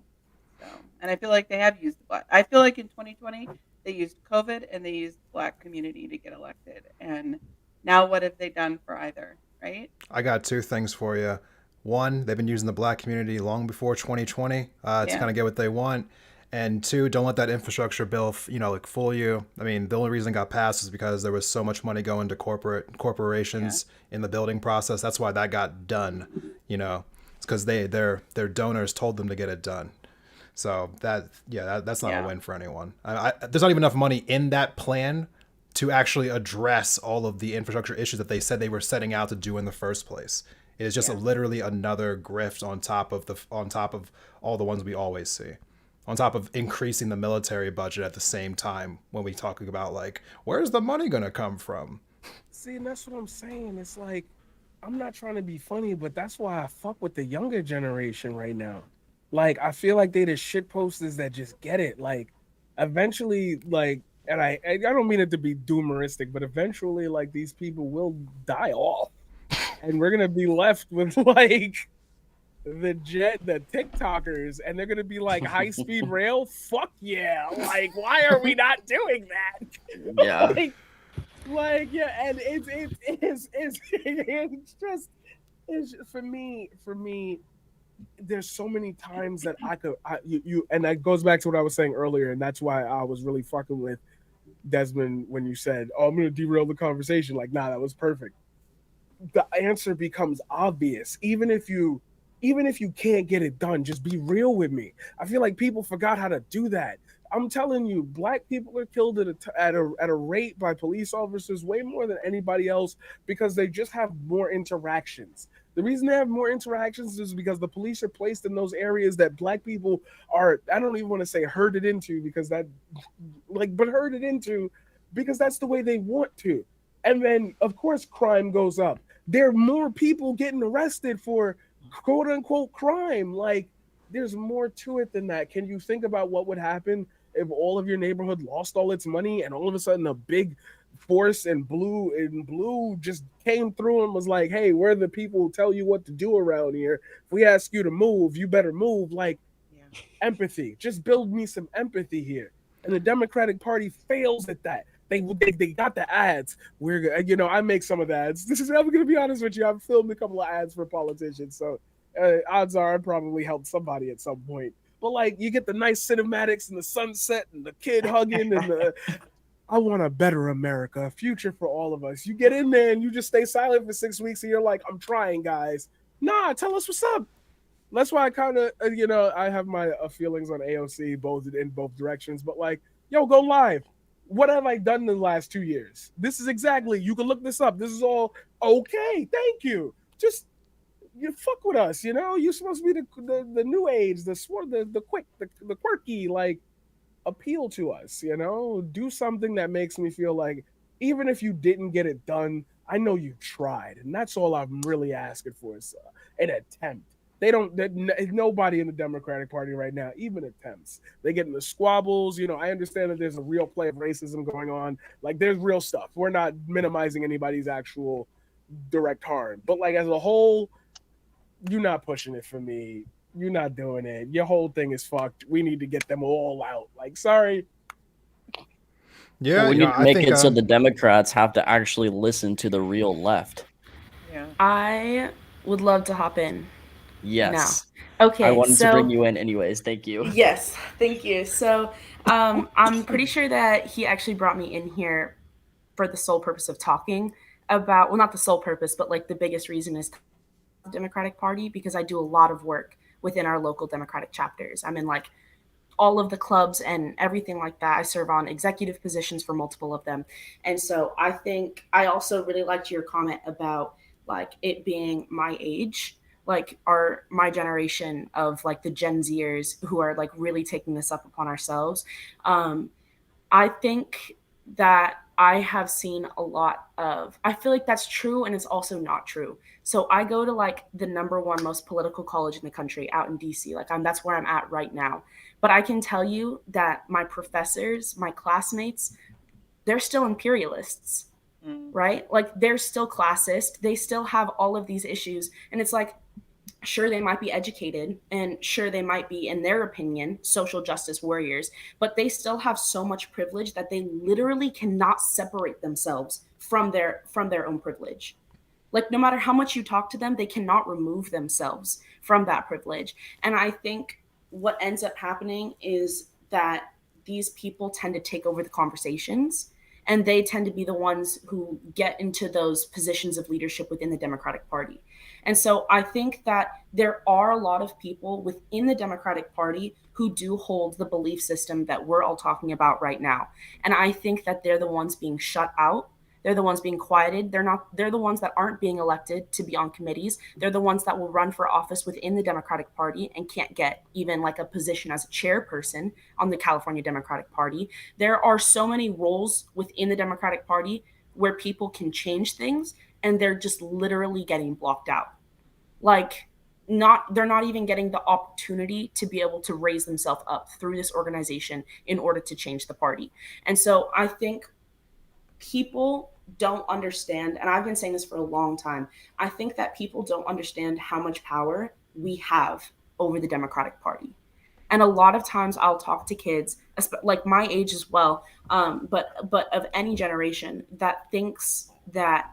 So, and I feel like they have used the black. I feel like in 2020 they used COVID and they used the black community to get elected. And now what have they done for either? Right? I got two things for you. One, they've been using the black community long before 2020 to Yeah. kind of get what they want. And two, don't let that infrastructure bill, like fool you. I mean, the only reason it got passed is because there was so much money going to corporations in the building process. That's why that got done. It's because their donors told them to get it done. So that's not Yeah. a win for anyone. There's not even enough money in that plan to actually address all of the infrastructure issues that they said they were setting out to do in the first place. It is just Yeah. literally another grift on top of all the ones we always see. On top of increasing the military budget at the same time when we talking about like where's the money going to come from? See, and that's what I'm saying. It's like, I'm not trying to be funny, but that's why I fuck with the younger generation right now. Like, I feel like they the shit posters that just get it. Like, eventually, like, and I don't mean it to be doomeristic, but eventually, like, these people will die off, and we're gonna be left with like the TikTokers, and they're gonna be like high speed rail. Fuck yeah! Like, why are we not doing that? Yeah. Yeah, and it's just for me. There's so many times that you and that goes back to what I was saying earlier, and that's why I was really fucking with Desmond when you said, "Oh, I'm gonna derail the conversation." Like, nah, that was perfect. The answer becomes obvious, even if you can't get it done. Just be real with me. I feel like people forgot how to do that. I'm telling you, black people are killed at a rate by police officers way more than anybody else because they just have more interactions. The reason they have more interactions is because the police are placed in those areas that black people are, I don't even want to say herded into, because that, like, but herded into because that's the way they want to. And then, of course, crime goes up. There are more people getting arrested for quote unquote crime. Like, there's more to it than that. Can you think about what would happen if all of your neighborhood lost all its money and all of a sudden a big force in blue just came through and was like, hey, we're the people who tell you what to do around here. If we ask you to move, you better move. Like, Yeah. empathy. Just build me some empathy here. And the Democratic Party fails at that. They got the ads. I make some of the ads. I'm going to be honest with you. I've filmed a couple of ads for politicians, so odds are I probably helped somebody at some point. But like, you get the nice cinematics and the sunset and the kid hugging and the I want a better America, a future for all of us. You get in there and you just stay silent for 6 weeks and you're like, I'm trying, guys. Nah, tell us what's up. That's why I kind of, I have my feelings on AOC in both directions. But like, yo, go live. What have I done in the last 2 years? This is exactly. You can look this up. This is all okay. Thank you. Just you fuck with us. You're supposed to be the new age, the quick, the quirky. Like, appeal to us. Do something that makes me feel like even if you didn't get it done, I know you tried, and that's all I'm really asking for is an attempt. Nobody in the Democratic Party right now even attempts. They get in the squabbles. I understand that there's a real play of racism going on. Like, there's real stuff. We're not minimizing anybody's actual direct harm, but like, as a whole, you're not pushing it for me. You're not doing it. Your whole thing is fucked. We need to get them all out. Like, sorry. Yeah, Well, we need to I make think it so the Democrats have to actually listen to the real left. Yeah. I would love to hop in. Yes. Okay, I wanted so to bring you in anyways. Thank you. yes, thank you. So I'm pretty sure that he actually brought me in here for the sole purpose of talking about, well, not the sole purpose, but like the biggest reason is the Democratic Party, because I do a lot of work within our local Democratic chapters. I'm in like all of the clubs and everything like that. I serve on executive positions for multiple of them. And so I think I also really liked your comment about like it being my age, like my generation of like the Gen Zers who are like really taking this up upon ourselves. I think that I have seen a lot of, I feel like that's true and it's also not true. So I go to like the number one most political college in the country out in DC. Like that's where I'm at right now. But I can tell you that my professors, my classmates, they're still imperialists, right? Like they're still classist. They still have all of these issues. And it's like, sure, they might be educated and sure, they might be, in their opinion, social justice warriors, but they still have so much privilege that they literally cannot separate themselves from their own privilege. Like, no matter how much you talk to them, they cannot remove themselves from that privilege. And I think what ends up happening is that these people tend to take over the conversations and they tend to be the ones who get into those positions of leadership within the Democratic Party. And so I think that there are a lot of people within the Democratic Party who do hold the belief system that we're all talking about right now. And I think that they're the ones being shut out. They're the ones being quieted. They're the ones that aren't being elected to be on committees. They're the ones that will run for office within the Democratic Party and can't get even like a position as a chairperson on the California Democratic Party. There are so many roles within the Democratic Party where people can change things and they're just literally getting blocked out. Like, they're not even getting the opportunity to be able to raise themselves up through this organization in order to change the party. And so I think people don't understand, and I've been saying this for a long time, I think that people don't understand how much power we have over the Democratic Party. And a lot of times I'll talk to kids, like my age as well, but of any generation that thinks that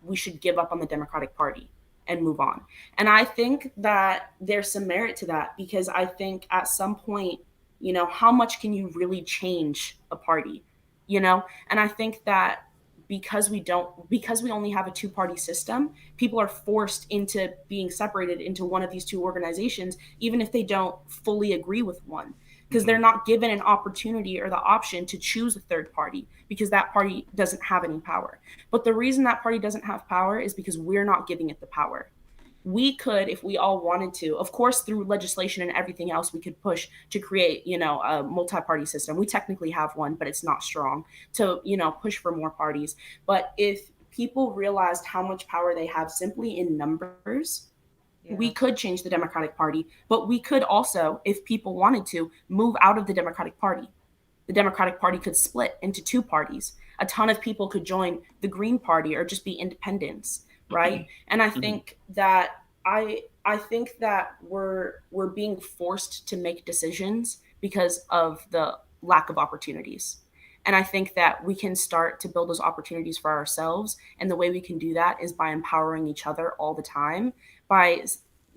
we should give up on the Democratic Party and move on. And I think that there's some merit to that, because I think at some point, how much can you really change a party? And I think that because we only have a two-party system, people are forced into being separated into one of these two organizations, even if they don't fully agree with one, because they're not given an opportunity or the option to choose a third party, because that party doesn't have any power. But the reason that party doesn't have power is because we're not giving it the power. We could, if we all wanted to, of course, through legislation and everything else, we could push to create, a multi-party system. We technically have one, but it's not strong, to, push for more parties. But if people realized how much power they have simply in numbers, we could change the Democratic Party. But we could also, if people wanted to, move out of the Democratic Party. The Democratic Party could split into two parties. A ton of people could join the Green Party or just be independents. Right. And I think that I think that we're being forced to make decisions because of the lack of opportunities. And I think that we can start to build those opportunities for ourselves. And the way we can do that is by empowering each other all the time, by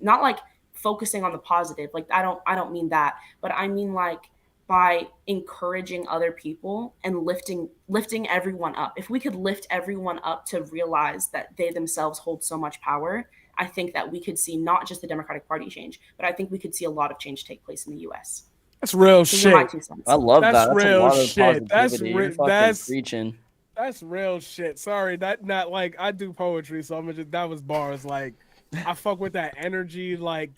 not like focusing on the positive. Like, I don't mean that, but I mean like by encouraging other people and lifting everyone up. If we could lift everyone up to realize that they themselves hold so much power, I think that we could see not just the Democratic Party change, but I think we could see a lot of change take place in the U.S. That's real Those are shit. my 2 cents. I love That's that. That's real a lot of shit. positivity. You're fucking preaching. That's real shit. Sorry, not like I do poetry, so that was bars. Like, I fuck with that energy. Like,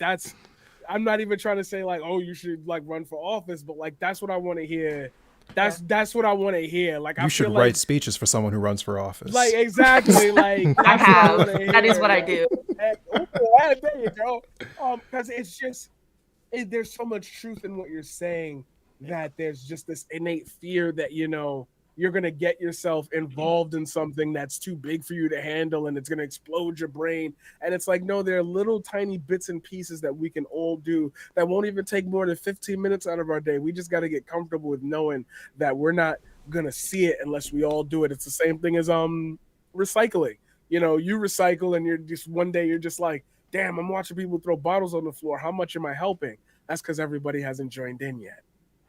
I'm not even trying to say like, oh, you should like run for office, but like that's what I want to hear. That's what I want to hear. Like, You should write speeches for someone who runs for office. Like, exactly. Like, I have. That is what I do. There you go. Because it's just there's so much truth in what you're saying, that there's just this innate fear that you're going to get yourself involved in something that's too big for you to handle, and it's going to explode your brain. And it's like, no, there are little tiny bits and pieces that we can all do that won't even take more than 15 minutes out of our day. We just got to get comfortable with knowing that we're not going to see it unless we all do it. It's the same thing as recycling. You recycle, and you're just one day you're just like, damn, I'm watching people throw bottles on the floor. How much am I helping? That's because everybody hasn't joined in yet.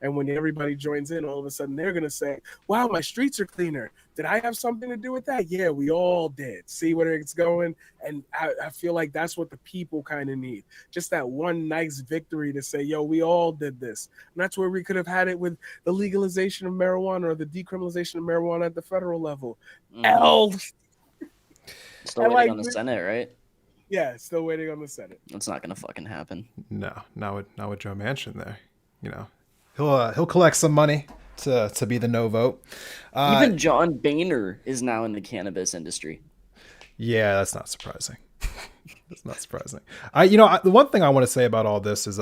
And when everybody joins in, all of a sudden they're going to say, wow, my streets are cleaner. Did I have something to do with that? Yeah, we all did. See where it's going? And I feel like that's what the people kind of need. Just that one nice victory to say, yo, we all did this. And that's where we could have had it with the legalization of marijuana or the decriminalization of marijuana at the federal level. Still waiting on the Senate, right? Yeah, still waiting on the Senate. That's not going to fucking happen. No, not with Joe Manchin there. He'll collect some money to be the no vote. Even John Boehner is now in the cannabis industry. Yeah, that's not surprising. That's not surprising. The one thing I want to say about all this is,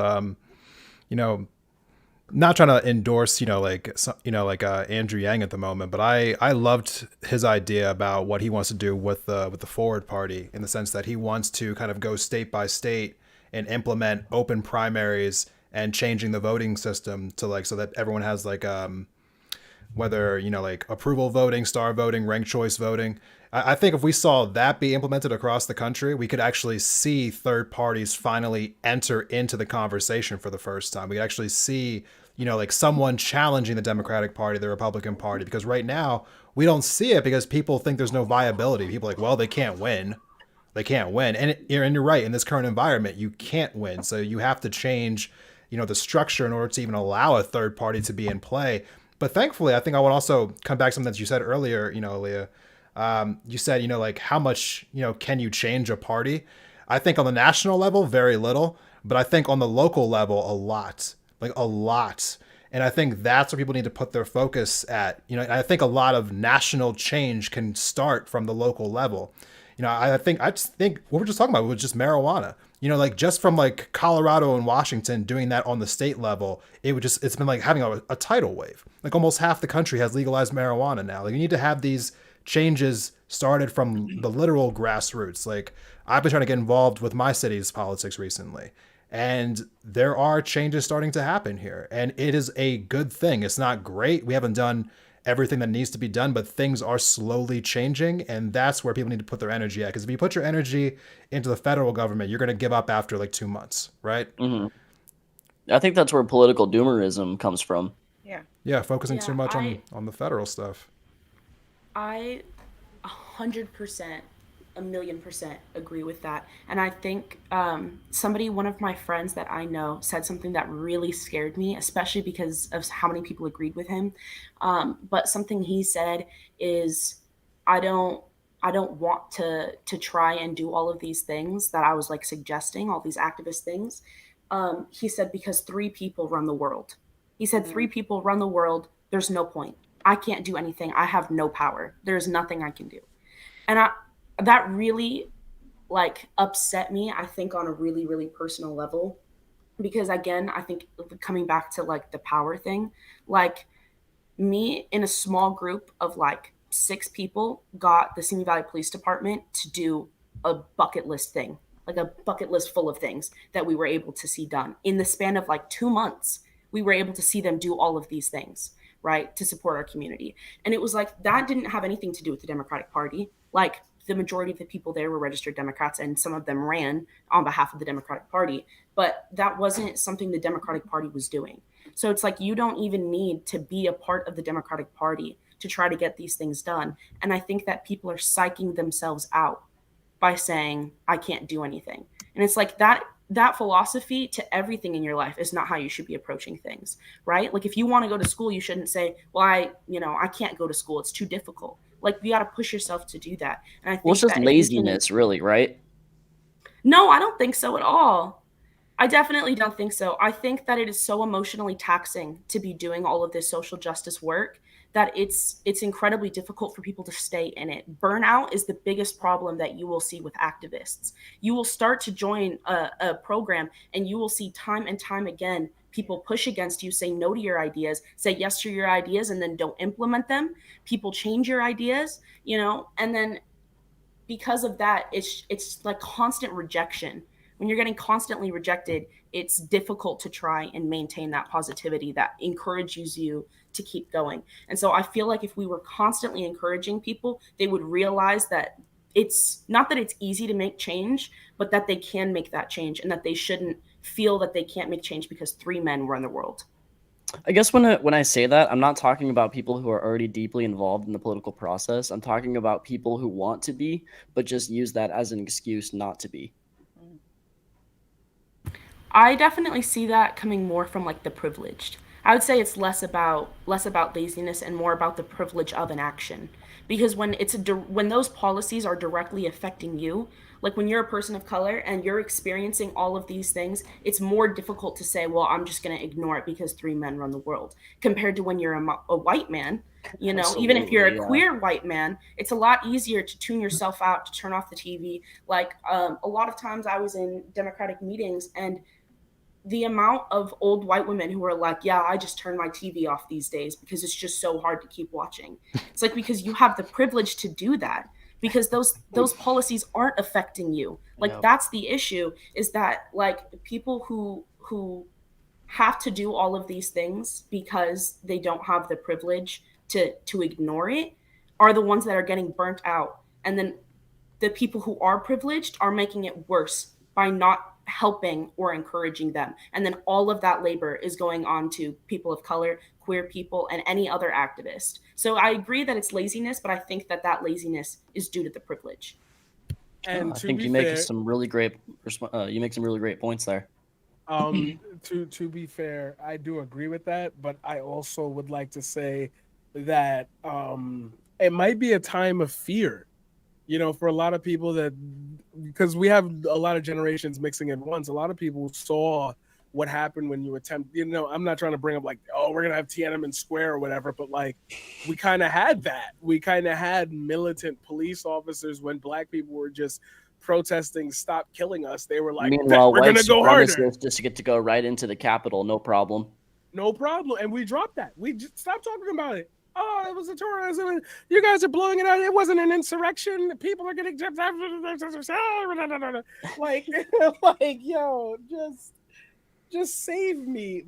not trying to endorse, Andrew Yang at the moment, but I loved his idea about what he wants to do with the Forward Party, in the sense that he wants to kind of go state by state and implement open primaries and changing the voting system to so that everyone has whether approval voting, star voting, ranked choice voting. I think if we saw that be implemented across the country, we could actually see third parties finally enter into the conversation for the first time. We could actually see someone challenging the Democratic Party, the Republican Party, because right now we don't see it because people think there's no viability. People are like, well, they can't win. They can't win. And you're right. In this current environment, you can't win. So you have to change the structure in order to even allow a third party to be in play. But thankfully, I think I would also come back to something that you said earlier, Leah. You said, how much, can you change a party? I think on the national level, very little. But I think on the local level, a lot. A lot. And I think that's where people need to put their focus at. I think a lot of national change can start from the local level. I just think what we're just talking about was just marijuana. Just from Colorado and Washington doing that on the state level, it's been like having a tidal wave. Almost half the country has legalized marijuana now. You need to have these changes started from the literal grassroots. I've been trying to get involved with my city's politics recently. And there are changes starting to happen here. And it is a good thing. It's not great. We haven't done everything that needs to be done, but things are slowly changing. And that's where people need to put their energy at. Because if you put your energy into the federal government, you're going to give up after like 2 months, right? Hmm. I think that's where political doomerism comes from. Yeah. Yeah, focusing Yeah, too much on the federal stuff. I 100%, a million percent agree with that. And I think one of my friends that I know said something that really scared me, especially because of how many people agreed with him. But something he said is, I don't. I don't want to try and do all of these things that I was like suggesting, all these activist things. He said because three people run the world. He said three people run the world. There's no point. I can't do anything. I have no power. There's nothing I can do. And that really like upset me, I think, on a really, really personal level. Because again, I think coming back to like the power thing, like me in a small group of like 6 people got the Simi Valley Police Department to do a bucket list thing, like a bucket list full of things that we were able to see done in the span of like 2 months. We were able to see them do all of these things, right, to support our community. And it was like that didn't have anything to do with the Democratic Party. Like the majority of the people there were registered Democrats, and some of them ran on behalf of the Democratic Party. But that wasn't something the Democratic Party was doing. So it's like you don't even need to be a part of the Democratic Party to try to get these things done. And I think that people are psyching themselves out by saying, I can't do anything. And it's like that philosophy to everything in your life is not how you should be approaching things, right? Like if you want to go to school, you shouldn't say, well, I can't go to school. It's too difficult. Like you got to push yourself to do that. And I think Well, it's just that if you laziness, really, right? no, I don't think so at all. I definitely don't think so. I think that it is so emotionally taxing to be doing all of this social justice work that it's incredibly difficult for people to stay in it. Burnout is the biggest problem that you will see with activists. You will start to join a program and you will see time and time again people push against you, say no to your ideas, say yes to your ideas, and then don't implement them. People change your ideas, and then because of that, it's like constant rejection. When you're getting constantly rejected, it's difficult to try and maintain that positivity that encourages you to keep going. And so I feel like if we were constantly encouraging people, they would realize that it's not that it's easy to make change, but that they can make that change, and that they shouldn't feel that they can't make change because 3 men run the world. I guess when I say that, I'm not talking about people who are already deeply involved in the political process. I'm talking about people who want to be, but just use that as an excuse not to be. I definitely see that coming more from like the privileged. I would say it's less about laziness and more about the privilege of an action. Because when when those policies are directly affecting you, like when you're a person of color and you're experiencing all of these things, it's more difficult to say, well, I'm just going to ignore it because 3 men run the world, compared to when you're a white man. Even if you're a queer white man, it's a lot easier to tune yourself out, to turn off the TV. Like a lot of times I was in Democratic meetings, and the amount of old white women who are like, yeah, I just turn my TV off these days because it's just so hard to keep watching. It's like, because you have the privilege to do that, because those policies aren't affecting you. Like, that's the issue, is that like people who have to do all of these things because they don't have the privilege to ignore it are the ones that are getting burnt out. And then the people who are privileged are making it worse by not helping or encouraging them. And then all of that labor is going on to people of color, queer people, and any other activist. So I agree that it's laziness, but I think that laziness is due to the privilege. And I think you make some really great points there. To be fair, I do agree with that, but I also would like to say that it might be a time of fear, for a lot of people, that because we have a lot of generations mixing at once. A lot of people saw what happened when you attempt, I'm not trying to bring up like, oh, we're going to have Tiananmen Square or whatever, but like we kind of had that. We kind of had militant police officers when black people were just protesting, stop killing us. They were like, meanwhile, we're going to go harder. Just get to go right into the Capitol, no problem. No problem. And we dropped that. We just stopped talking about it. oh, it was a tourism. You guys are blowing it out. It wasn't an insurrection. People are getting like, like, yo, just save me.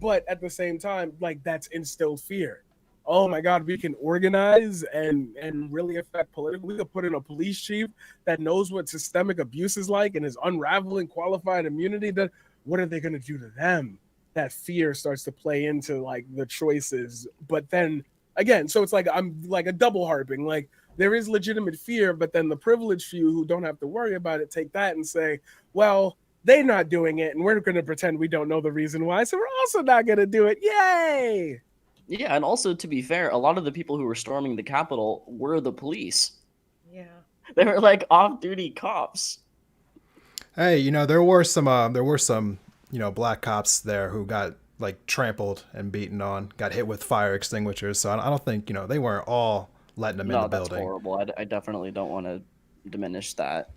But at the same time, like, that's instilled fear. Oh my God, we can organize and really affect political. We could put in a police chief that knows what systemic abuse is like and is unraveling qualified immunity. That what are they going to do to them? That fear starts to play into like the choices. But then again, so it's like I'm like a double harping. Like there is legitimate fear, but then the privileged few who don't have to worry about it take that and say, well, they're not doing it, and we're going to pretend we don't know the reason why, so we're also not going to do it. Yay! Yeah, and also to be fair, a lot of the people who were storming the Capitol were the police. Yeah. They were like off-duty cops. Hey, there were some, black cops there who got like trampled and beaten on, got hit with fire extinguishers. So I don't think, they weren't all letting them in No, the that's building. horrible. I definitely don't want to diminish that.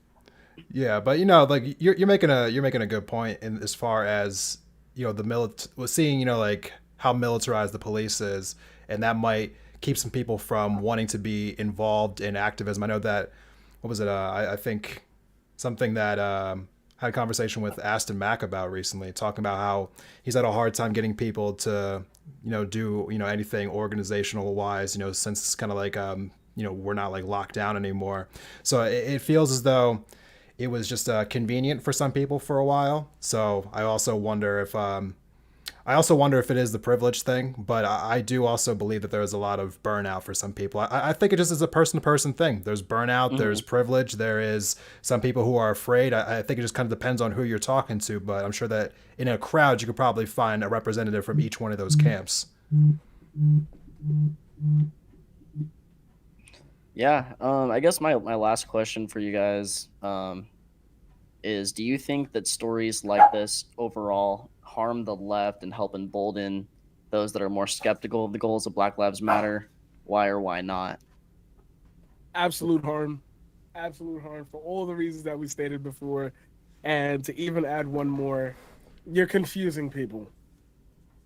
Yeah, but like you're making a good point in as far as was seeing like how militarized the police is, and that might keep some people from wanting to be involved in activism. I know that what was it? I think something that had a conversation with Aston Mack about recently, talking about how he's had a hard time getting people to do anything organizational wise. Since it's kind of like we're not like locked down anymore, so it feels as though it was just convenient for some people for a while. So I also wonder if it is the privilege thing, but I do also believe that there is a lot of burnout for some people. I think it just is a person-to-person thing. There's burnout, there's privilege, there is some people who are afraid. I think it just kind of depends on who you're talking to, but I'm sure that in a crowd you could probably find a representative from each one of those camps. Yeah, I guess my last question for you guys is, do you think that stories like this overall harm the left and help embolden those that are more skeptical of the goals of Black Lives Matter? Why or why not? Absolute harm for all the reasons that we stated before. And to even add one more, you're confusing people.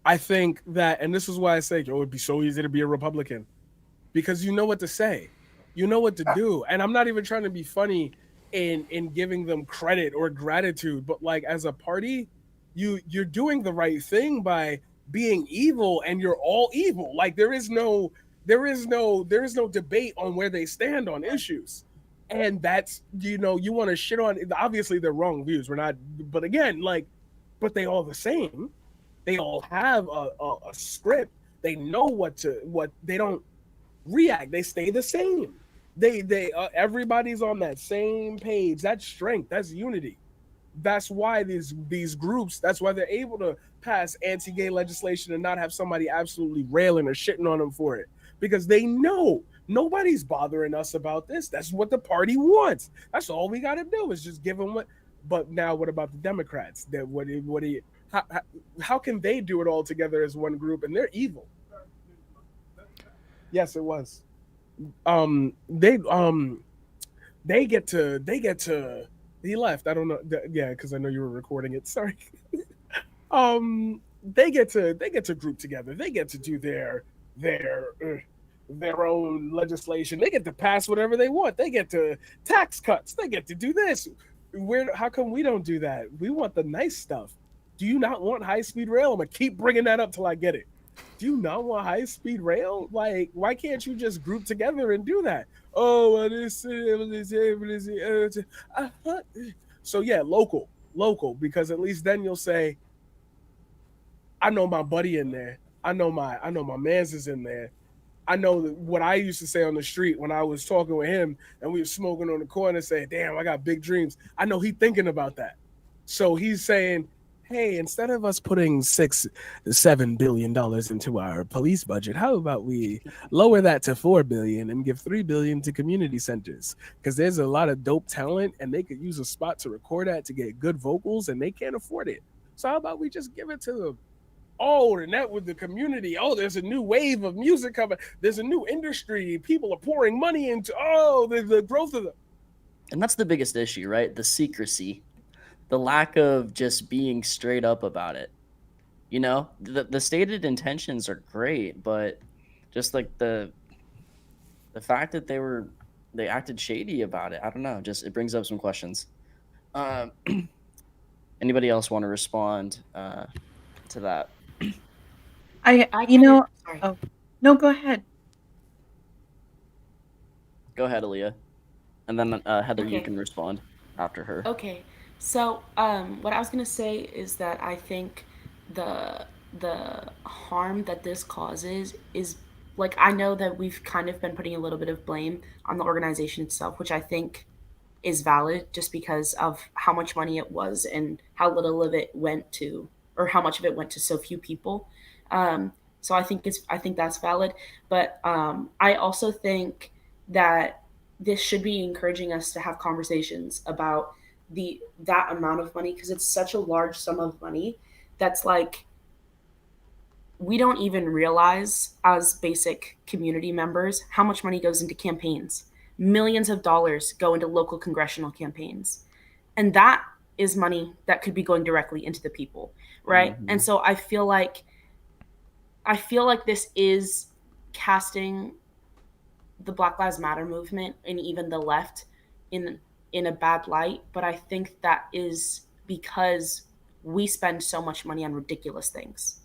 I think that, and this is why I say, it'd be so easy to be a Republican, because you know what to say, you know what to do. And I'm not even trying to be funny in giving them credit or gratitude, but like as a party, you're doing the right thing by being evil, and you're all evil. Like there is no debate on where they stand on issues. And that's, you want to shit on, obviously they're wrong views. We're not, but again, like, but they all the same. They all have a script. They know what they don't react. They stay the same. They everybody's on that same page. That's strength. That's unity. That's why these groups, that's why they're able to pass anti-gay legislation and not have somebody absolutely railing or shitting on them for it, because they know nobody's bothering us about this. That's what the party wants. That's all we got to do is just give them what. But now, what about the Democrats? That how can they do it all together as one group, and they're evil? Yes, it was. They get to. He left. I don't know. Yeah, because I know you were recording it. Sorry. They get to group together. They get to do their own legislation. They get to pass whatever they want. They get to tax cuts. They get to do this. How come we don't do that? We want the nice stuff. Do you not want high-speed rail? I'm gonna keep bringing that up till I get it. Do you not want high-speed rail? Like, why can't you just group together and do that? Oh, so yeah, local, because at least then you'll say, I know my buddy in there. I know my mans is in there. I know what I used to say on the street when I was talking with him and we were smoking on the corner, saying, damn, I got big dreams. I know he's thinking about that. So he's saying, hey, instead of us putting $6-7 billion into our police budget, how about we lower that to $4 billion and give $3 billion to community centers? Because there's a lot of dope talent and they could use a spot to record at to get good vocals, and they can't afford it. So how about we just give it to them? Oh, and that with the community. Oh, there's a new wave of music coming. There's a new industry. People are pouring money into, the growth of the. And that's the biggest issue, right? The secrecy, the lack of just being straight up about it. The stated intentions are great, but just like the fact that they acted shady about it. I don't know. Just it brings up some questions. Um, anybody else want to respond to that? I, I you kind of know, sorry. oh, no, go ahead. Go ahead, Aaliyah, and then Heather, you Okay. can respond after her. Okay. So, what I was gonna say is that I think the the harm that this causes is like I know that we've kind of been putting a little bit of blame on the organization itself, which I think is valid just because of how much money it was and how little of it went to, or how much of it went to so few people. So I think that's valid, but I also think that this should be encouraging us to have conversations about that amount of money because it's such a large sum of money that's like we don't even realize as basic community members how much money goes into campaigns. Millions of dollars go into local congressional campaigns. And that is money that could be going directly into the people, right? And Hmm. so I feel like this is casting the Black Lives Matter movement and even the left in in a bad light, but I think that is because we spend so much money on ridiculous things.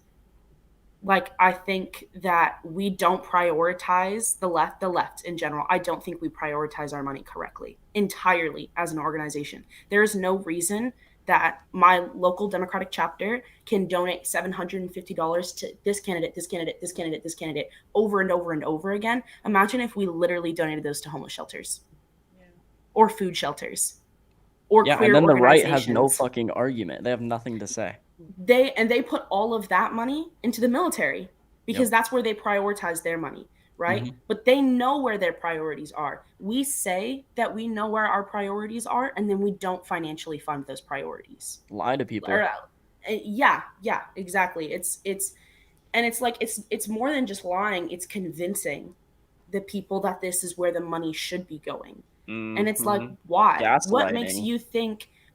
Like I think that we don't prioritize the left in general. I don't think we prioritize our money correctly entirely as an organization. There is no reason that my local Democratic chapter can donate $750 to this candidate, this candidate, this candidate, this candidate over and over and over again. Imagine if we literally donated those to homeless shelters Yeah. or food shelters or Yeah, and queer then the right has no organizations. fucking argument. They have nothing to say. They put all of that money into the military because Yep. that's where they prioritize their money, right? Hmm. But they know where their priorities are. We say that we know where our priorities are and then we don't financially fund those priorities. Lie to Or people. yeah, exactly. It's and it's like it's more than just lying, it's convincing the people that this is where the money should be going. And it's like, Hmm. why? Gaslighting.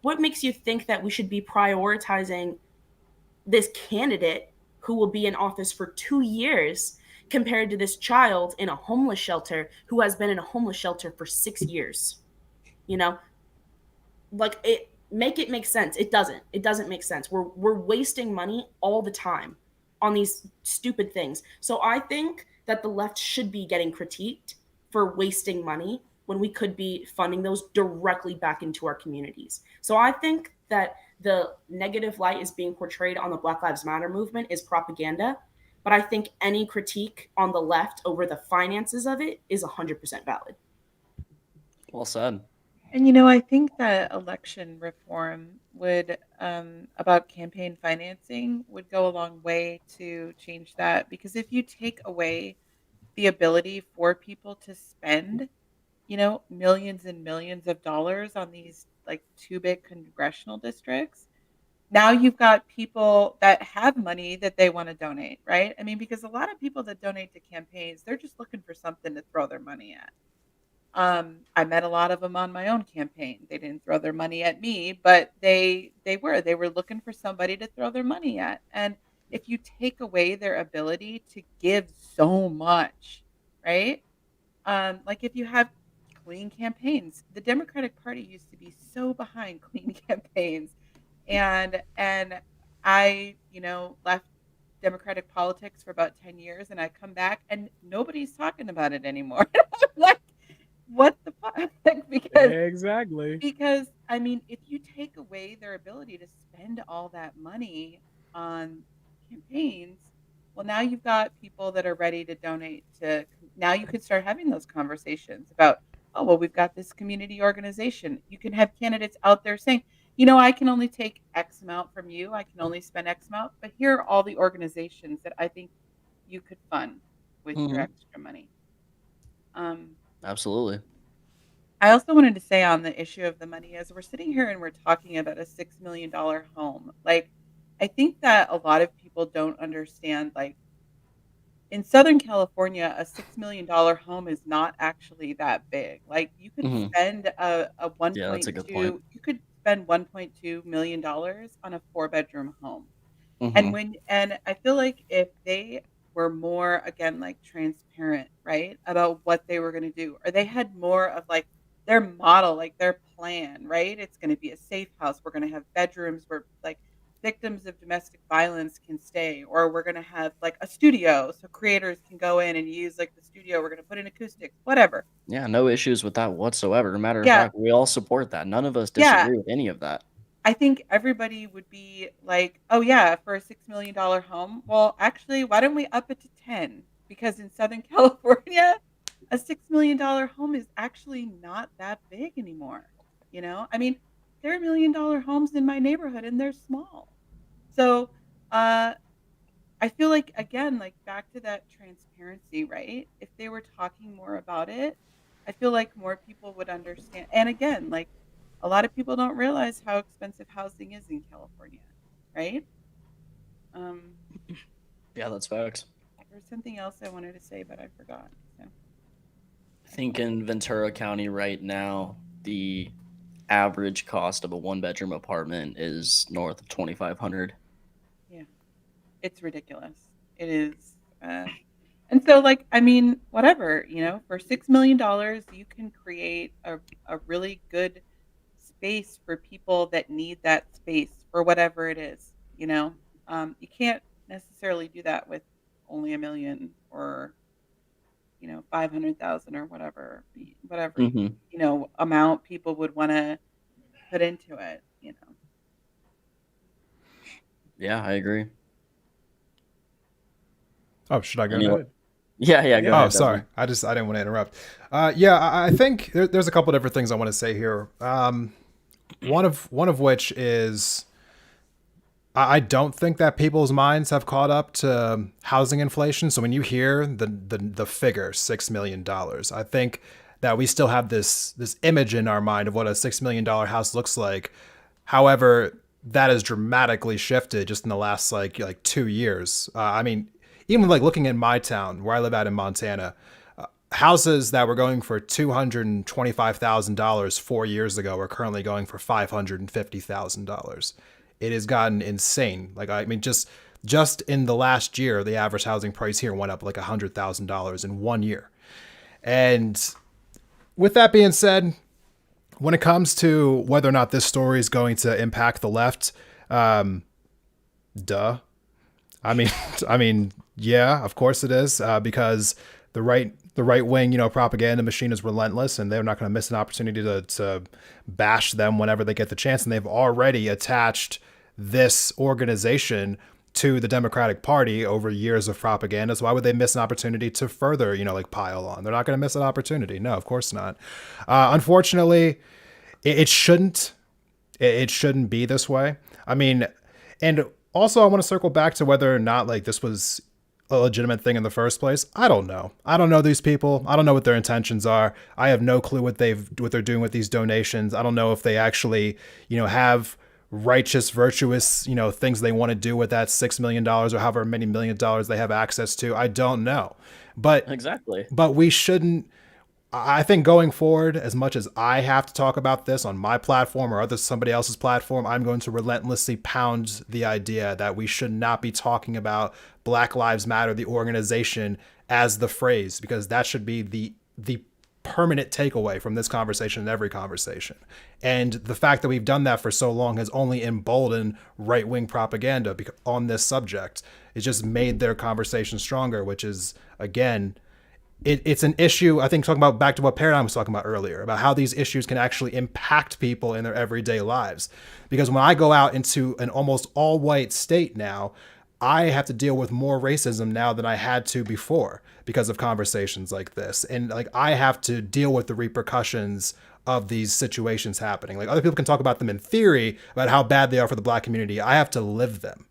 What makes you think that we should be prioritizing this candidate who will be in office for 2 years compared to this child in a homeless shelter who has been in a homeless shelter for 6 years? You know, like it make sense. It doesn't. It doesn't make sense. We're wasting money all the time on these stupid things. So I think that the left should be getting critiqued for wasting money when we could be funding those directly back into our communities. So I think that the negative light is being portrayed on the Black Lives Matter movement is propaganda, but I think any critique on the left over the finances of it is 100% valid. Well said. And you know, I think that election reform would about campaign financing would go a long way to change that because if you take away the ability for people to spend, you know, millions and millions of dollars on these like two big congressional districts, now you've got people that have money that they want to donate, right? I mean, because a lot of people that donate to campaigns, they're just looking for something to throw their money at. I met a lot of them on my own campaign. They didn't throw their money at me, but they were looking for somebody to throw their money at. And if you take away their ability to give so much, right? Like if you have clean campaigns, the Democratic Party used to be so behind clean campaigns, and I, you know, left Democratic politics for about 10 years and I come back and nobody's talking about it anymore. I'm like, what the fuck? Like, Exactly. because I mean, if you take away their ability to spend all that money on campaigns, well, now you've got people that are ready to donate to. Now you could start having those conversations about, oh, well, we've got this community organization. You can have candidates out there saying, you know, I can only take X amount from you. I can only spend X amount, but here are all the organizations that I think you could fund with your Hmm. extra money. Um, Absolutely. I also wanted to say on the issue of the money, as we're sitting here and we're talking about a $6 million home, like I think that a lot of people don't understand, like in Southern California, a $6 million home is not actually that big. Like you could Hmm. spend a Yeah, that's a good point. 1.2, you could spend $1.2 million on a 4 bedroom home. Hmm. And I feel like if they were more, again, like transparent, right, about what they were going to do, or they had more of like their model, like their plan, right? It's going to be a safe house. We're going to have bedrooms where like victims of domestic violence can stay, or we're going to have like a studio so creators can go in and use like the studio. We're going to put in acoustics, whatever. Yeah, no issues with that whatsoever. Matter of Yeah, fact, we all support that. None of us yeah. disagree with any of that. I think everybody would be like, "Oh yeah, for a $6 million home." Well, actually, why don't we up it to 10? Because in Southern California, a $6 million home is actually not that big anymore. You know, I mean, there are $1 million homes in my neighborhood, and they're small. So, uh, I feel like again, like back to that transparency, right? If they were talking more about it, I feel like more people would understand. And again, like a lot of people don't realize how expensive housing is in California, right? Um, Yeah, that's facts. there's something else I wanted to say, but I forgot. So, I think in Ventura County right now, the average cost of a one-bedroom apartment is north of 2,500. yeah, it's ridiculous. It is. And so, like, I mean, whatever, you know, for $6 million, you can create a really good space for people that need that space for whatever it is, you know. You can't necessarily do that with only 1 million or 500,000 or whatever Mm-hmm. amount people would want to put into it, you know. Yeah, I agree. Oh, should I go Anyway, ahead? yeah, go Oh, ahead, sorry. Desmond. I didn't want to interrupt. Yeah, I think there's a couple different things I want to say here. One of which is I don't think that people's minds have caught up to housing inflation. So when you hear the figure $6 million, I think that we still have this image in our mind of what a $6 million house looks like. However, that has dramatically shifted just in the last like 2 years. I mean, even like looking at my town where I live at in Montana, houses that were going for $225,000 4 years ago are currently going for $550,000. It has gotten insane. Like, I mean, just in the last year, the average housing price here went up like $100,000 in 1 year. And with that being said, when it comes to whether or not this story is going to impact the left, duh. I mean, yeah, of course it is, because the right wing, propaganda machine is relentless, and they're not going to miss an opportunity to bash them whenever they get the chance. And they've already attached this organization to the Democratic Party over years of propaganda. So why would they miss an opportunity to further, like pile on? They're not going to miss an opportunity. No, of course not. Unfortunately, it shouldn't. It shouldn't be this way. I mean, and also I want to circle back to whether or not like this was a legitimate thing in the first place. I don't know. I don't know these people. I don't know what their intentions are. I have no clue what they're doing with these donations. I don't know if they actually, have righteous, virtuous, things they want to do with that $6 million or however many $1 million they have access to. I don't know. Exactly. But we shouldn't. I think going forward, as much as I have to talk about this on my platform or somebody else's platform, I'm going to relentlessly pound the idea that we should not be talking about Black Lives Matter, the organization, as the phrase, because that should be the permanent takeaway from this conversation and every conversation. And the fact that we've done that for so long has only emboldened right-wing propaganda on this subject. It's just made their conversation stronger, which is, again, it's an issue, I think, talking about back to what Paradigm was talking about earlier, about how these issues can actually impact people in their everyday lives. Because when I go out into an almost all-white state now, I have to deal with more racism now than I had to before because of conversations like this. And like I have to deal with the repercussions of these situations happening. Like other people can talk about them in theory about how bad they are for the Black community. I have to live them.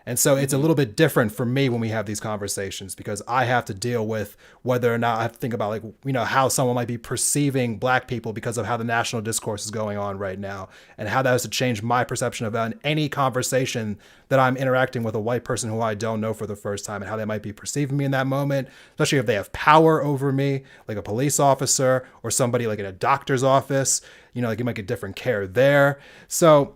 And so it's a little bit different for me when we have these conversations because I have to deal with whether or not I have to think about like, how someone might be perceiving Black people because of how the national discourse is going on right now and how that has to change my perception about any conversation that I'm interacting with a white person who I don't know for the first time and how they might be perceiving me in that moment, especially if they have power over me, like a police officer or somebody like in a doctor's office, like you might get different care there. So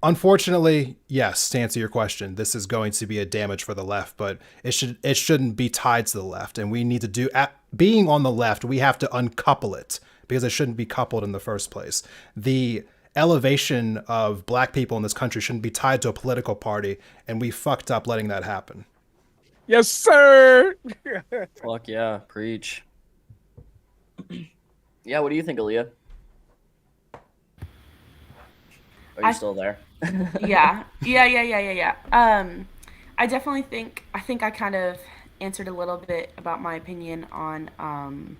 Unfortunately, yes, to answer your question, this is going to be a damage for the left, but it shouldn't be tied to the left. And we need to being on the left, we have to uncouple it because it shouldn't be coupled in the first place. The elevation of black people in this country shouldn't be tied to a political party, and we fucked up letting that happen. Yes, sir. Fuck yeah, preach. Yeah, what do you think, Aaliyah? Are you still there? Yeah. I definitely think I kind of answered a little bit about my opinion on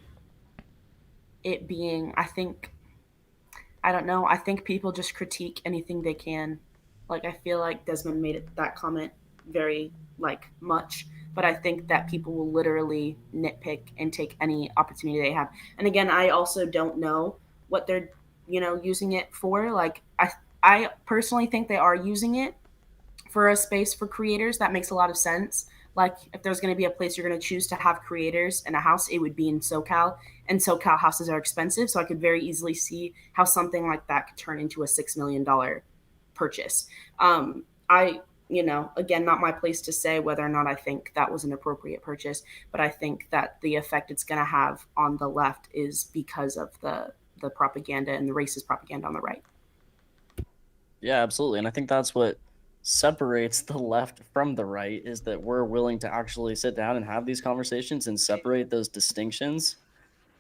it being. I don't know. I think people just critique anything they can. Like I feel like Desmond made that comment very much, but I think that people will literally nitpick and take any opportunity they have. And again, I also don't know what they're using it for. Like I personally think they are using it for a space for creators. That makes a lot of sense. Like if there's going to be a place you're going to choose to have creators in a house, it would be in SoCal, and SoCal houses are expensive. So I could very easily see how something like that could turn into a $6 million purchase. Again, not my place to say whether or not I think that was an appropriate purchase, but I think that the effect it's going to have on the left is because of the propaganda and the racist propaganda on the right. Yeah, absolutely. And I think that's what separates the left from the right, is that we're willing to actually sit down and have these conversations and separate those distinctions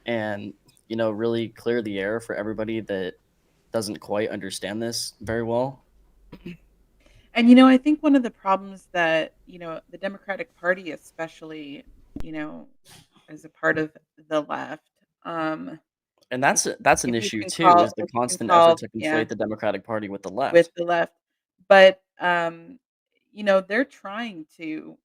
and, really clear the air for everybody that doesn't quite understand this very well. And I think one of the problems that the Democratic Party, especially, as a part of the left, And that's an if you issue can too, call is the if you can constant call effort to yeah, conflate the Democratic Party with the left. with the left. But they're trying to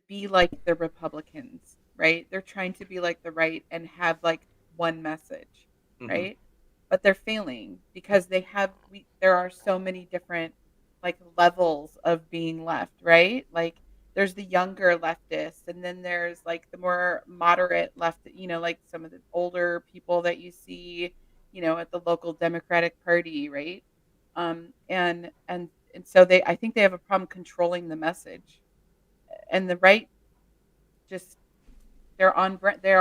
be like the Republicans, right? They're trying to be like the right and have like one message, Mhm. right? But they're failing because there are so many different like levels of being left, right? Like there's the younger leftists, and then there's like the more moderate left, like some of the older people that you see, at the local Democratic Party, right? And so I think they have a problem controlling the message, and the right just they're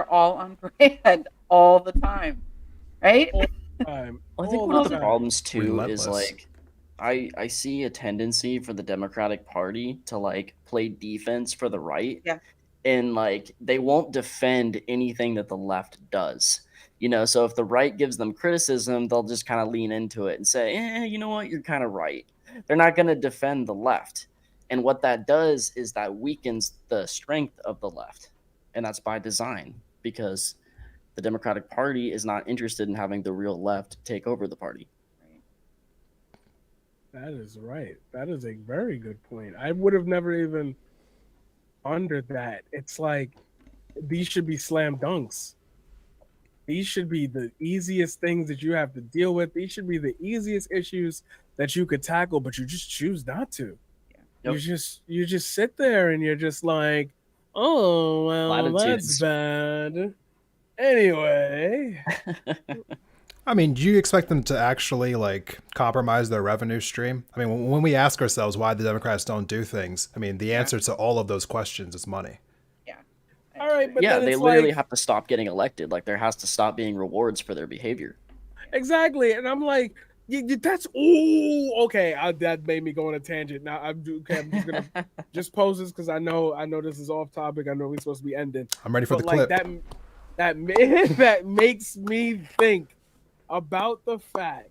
all on brand all the time, right? Time. Well, I think All one of the the time. problems too is Relentless. like I see a tendency for the Democratic Party to like play defense for the right, Yeah. and like they won't defend anything that the left does. So if the right gives them criticism, they'll just kind of lean into it and say, you know what, you're kind of right. They're not going to defend the left. And what that does is that weakens the strength of the left. And that's by design, because the Democratic Party is not interested in having the real left take over the party. That is right. That is a very good point. I would have never even pondered that. It's like these should be slam dunks. These should be the easiest things that you have to deal with. These should be the easiest issues that you could tackle, but you just choose not to. Yep. You just sit there and you're just like, oh well, that's Platitudes. bad. Anyway. I mean, do you expect them to actually like compromise their revenue stream? I mean, when we ask ourselves why the Democrats don't do things, I mean, the answer to all of those questions is money. All right, but Yeah, then they it's literally like, have to stop getting elected. Like there has to stop being rewards for their behavior. exactly, and I'm like, that's okay. That made me go on a tangent. Now I'm just gonna just pose this because I know this is off topic. I know we're supposed to be ending. I'm ready for But the clip. that makes me think about the fact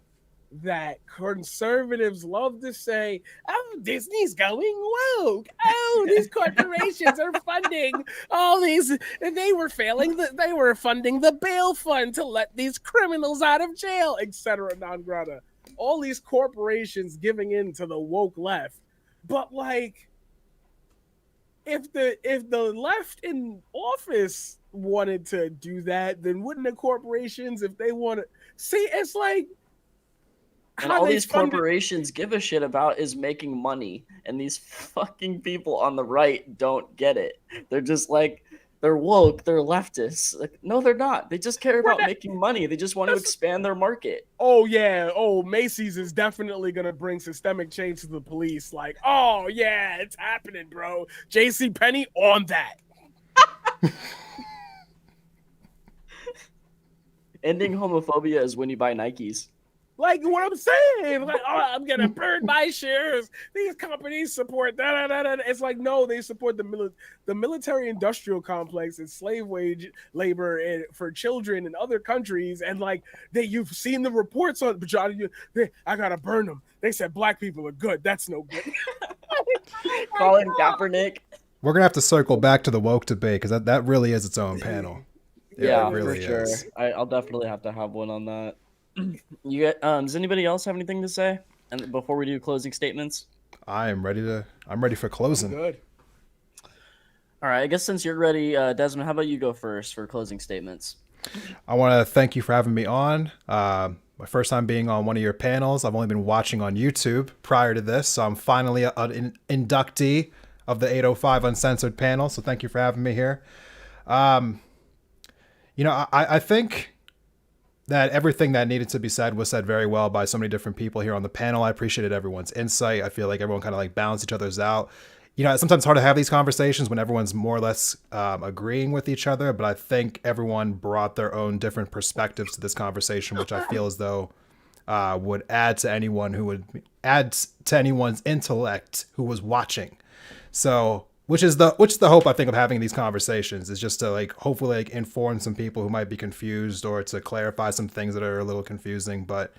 that conservatives love to say, "Oh, Disney's going woke. Oh, these corporations are funding all these. They were they were funding the bail fund to let these criminals out of jail, etc. Non grata. All these corporations giving in to the woke left, but like." If the left in office wanted to do that, then wouldn't the corporations, if they want to see, it's like And all these corporations give a shit about is making money, and these fucking people on the right don't get it. They're just like, they're woke, they're leftists. Like, no, they're not. They just care about not- making money. They just want to expand their market. Oh yeah, oh Macy's is definitely gonna bring systemic change to the police. Like, oh yeah, it's happening, bro. J.C. Penney on that. Ending homophobia is when you buy Nikes. Like what I'm saying, like, oh, I'm gonna burn my shares. These companies support that. It's like no, they support the military-industrial complex and slave wage labor and for children in other countries. And like you've seen the reports on, but Johnny, I gotta burn them. They said black people are good. That's no good. Colin Kaepernick. We're gonna have to circle back to the woke debate because that really is its own panel. Yeah, it really for sure. is. I'll definitely have to have one on that. You get, does anybody else have anything to say? And before we do closing statements? I'm ready for closing. Good. All right, I guess since you're ready, Desmond, how about you go first for closing statements? I want to thank you for having me on. My first time being on one of your panels. I've only been watching on YouTube prior to this, so I'm finally an inductee of the 805 Uncensored panel. So thank you for having me here. I think that everything that needed to be said was said very well by so many different people here on the panel. I appreciated everyone's insight. I feel like everyone kind of like balanced each other's out. It's sometimes hard to have these conversations when everyone's more or less agreeing with each other, but I think everyone brought their own different perspectives to this conversation, which I feel as though would add to anyone's intellect who was watching. So, which is the hope I think of having these conversations, is just to like hopefully like inform some people who might be confused or to clarify some things that are a little confusing. But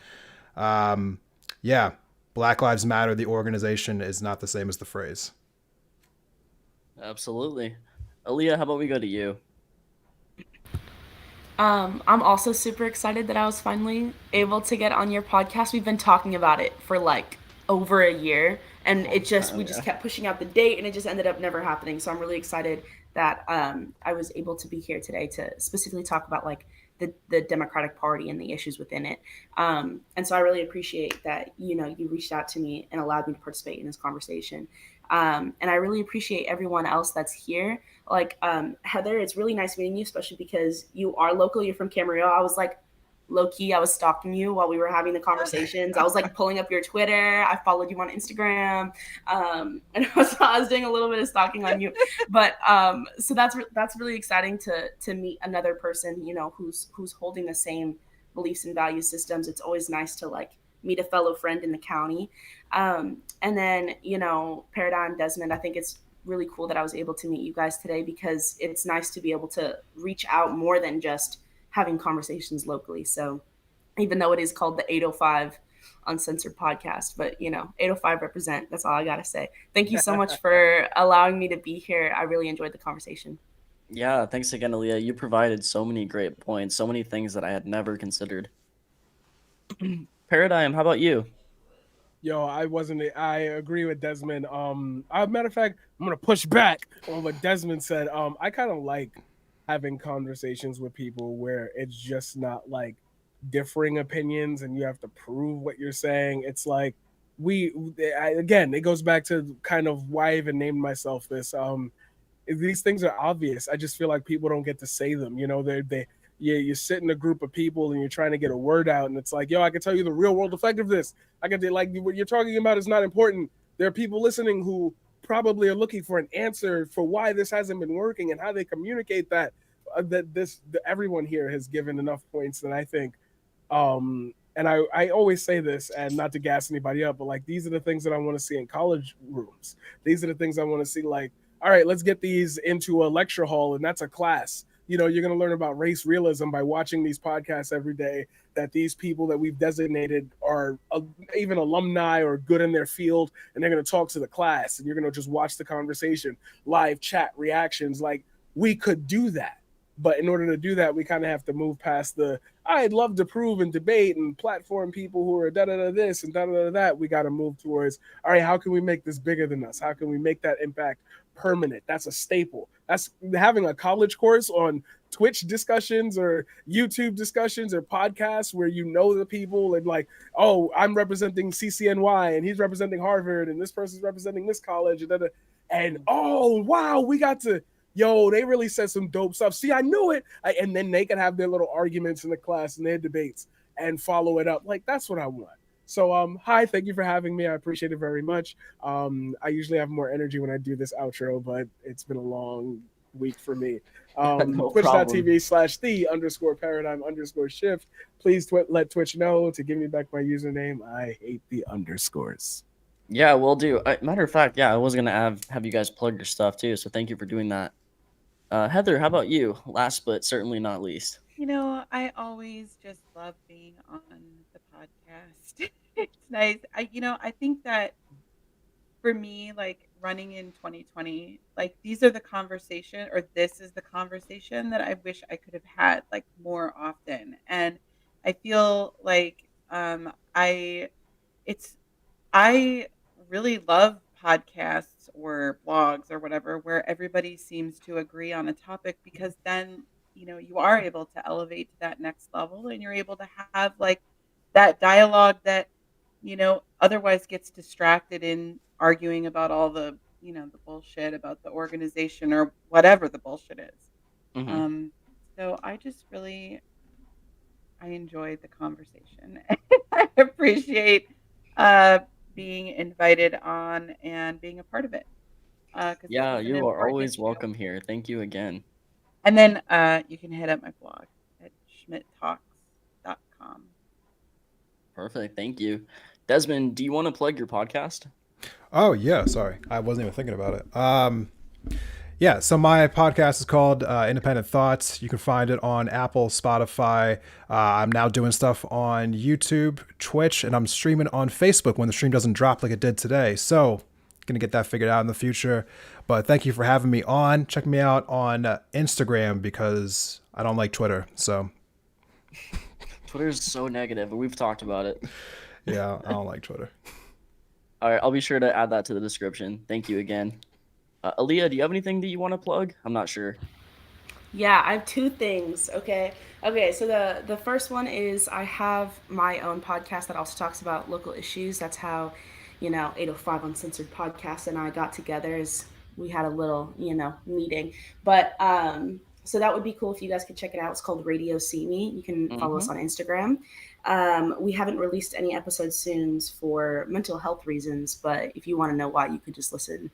yeah, Black Lives Matter, the organization, is not the same as the phrase. Absolutely. Aaliyah, how about we go to you? I'm also super excited that I was finally able to get on your podcast. We've been talking about it for like over a year, and we just kept pushing out the date, and it just ended up never happening. So I'm really excited that I was able to be here today to specifically talk about like the Democratic Party and the issues within it. And so I really appreciate that, you reached out to me and allowed me to participate in this conversation. And I really appreciate everyone else that's here. Like Heather, it's really nice meeting you, especially because you are local. You're from Camarillo. I was like, low key, I was stalking you while we were having the conversations. I was like pulling up your Twitter. I followed you on Instagram, and I was doing a little bit of stalking on you. But so that's really exciting to meet another person, who's holding the same beliefs and value systems. It's always nice to like meet a fellow friend in the county. And then, Paradigm, Desmond, I think it's really cool that I was able to meet you guys today, because it's nice to be able to reach out more than just having conversations locally. So even though it is called the 805 Uncensored podcast, but 805 represent, that's all I got to say. Thank you so much for allowing me to be here. I really enjoyed the conversation. Yeah, thanks again, Aaliyah. You provided so many great points, so many things that I had never considered. Paradigm, how about you? Yo, I agree with Desmond. Matter of fact, I'm gonna push back on what Desmond said. I kind of like having conversations with people where it's just not like differing opinions and you have to prove what you're saying. It's like again, it goes back to kind of why I even named myself this. These things are obvious. I just feel like people don't get to say them. You sit in a group of people and you're trying to get a word out, and it's like, yo, I can tell you the real world effect of this. I can like what you're talking about is not important. There are people listening who probably are looking for an answer for why this hasn't been working and how they communicate that. Everyone here has given enough points that I think, and I always say this, and not to gas anybody up, but like these are the things that I want to see in college rooms. These are the things I want to see. Like, all right, let's get these into a lecture hall, and that's a class. You're going to learn about race realism by watching these podcasts every day, that these people that we've designated are even alumni or good in their field, and they're going to talk to the class, and you're going to just watch the conversation, live chat, reactions. Like, we could do that. But in order to do that, we kind of have to move past I'd love to prove and debate and platform people who are da-da-da this and da-da-da that. We got to move towards, all right, how can we make this bigger than us? How can we make that impact permanent? That's a staple. That's having a college course on Twitch discussions or YouTube discussions or podcasts where the people and like, oh, I'm representing CCNY and he's representing Harvard and this person's representing this college and oh, wow, we got to yo, they really said some dope stuff. See, I knew it. And then they can have their little arguments in the class and their debates and follow it up. Like, that's what I want. So, hi, thank you for having me. I appreciate it very much. I usually have more energy when I do this outro, but it's been a long week for me. No Twitch.tv/the_paradigm_shift. Please let Twitch know to give me back my username. I hate the underscores. Yeah, we'll do. Matter of fact, yeah, I was gonna have you guys plug your stuff too. So thank you for doing that. Heather, how about you? Last but certainly not least. I always just love being on the podcast. It's nice. I think that for me, like running in 2020, like these are the conversation, or this is the conversation that I wish I could have had like more often. And I feel like I it's I really love podcasts or blogs or whatever where everybody seems to agree on a topic, because then you are able to elevate to that next level, and you're able to have like that dialogue that otherwise gets distracted in arguing about all the bullshit about the organization or whatever the bullshit is. Hmm. So I enjoyed the conversation. I appreciate being invited on and being a part of it. 'Cause this Yeah, is an you are important always issue. welcome here. Thank you again. And then you can hit up my blog at schmidttalks.com. Perfect. Thank you. Desmond, do you want to plug your podcast? Oh yeah, sorry, I wasn't even thinking about it. Yeah, so my podcast is called Independent Thoughts. You can find it on Apple, Spotify. I'm now doing stuff on YouTube, Twitch, and I'm streaming on Facebook when the stream doesn't drop like it did today. So, gonna get that figured out in the future. But thank you for having me on. Check me out on Instagram because I don't like Twitter. So, Twitter's so negative, but we've talked about it. yeah, I don't like Twitter. All right, I'll be sure to add that to the description. Thank you again. Aaliyah, do you have anything that you want to plug? I'm not sure. Yeah, I have two things. Okay. So the first one is I have my own podcast that also talks about local issues. That's how, 805 Uncensored Podcast and I got together, as we had a little, meeting. But so that would be cool if you guys could check it out. It's called Radio See Me. You can follow us on Instagram. We haven't released any episodes soon for mental health reasons, but if you want to know why, you could just listen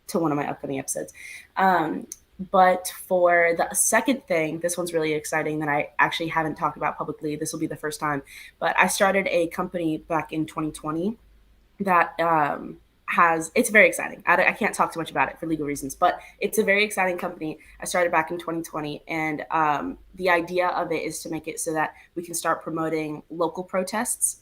to one of my upcoming episodes. But for the second thing, this one's really exciting that I actually haven't talked about publicly. This will be the first time. But I started a company back in 2020 that it's very exciting. I can't talk too much about it for legal reasons, but it's a very exciting company. I started back in 2020, and the idea of it is to make it so that we can start promoting local protests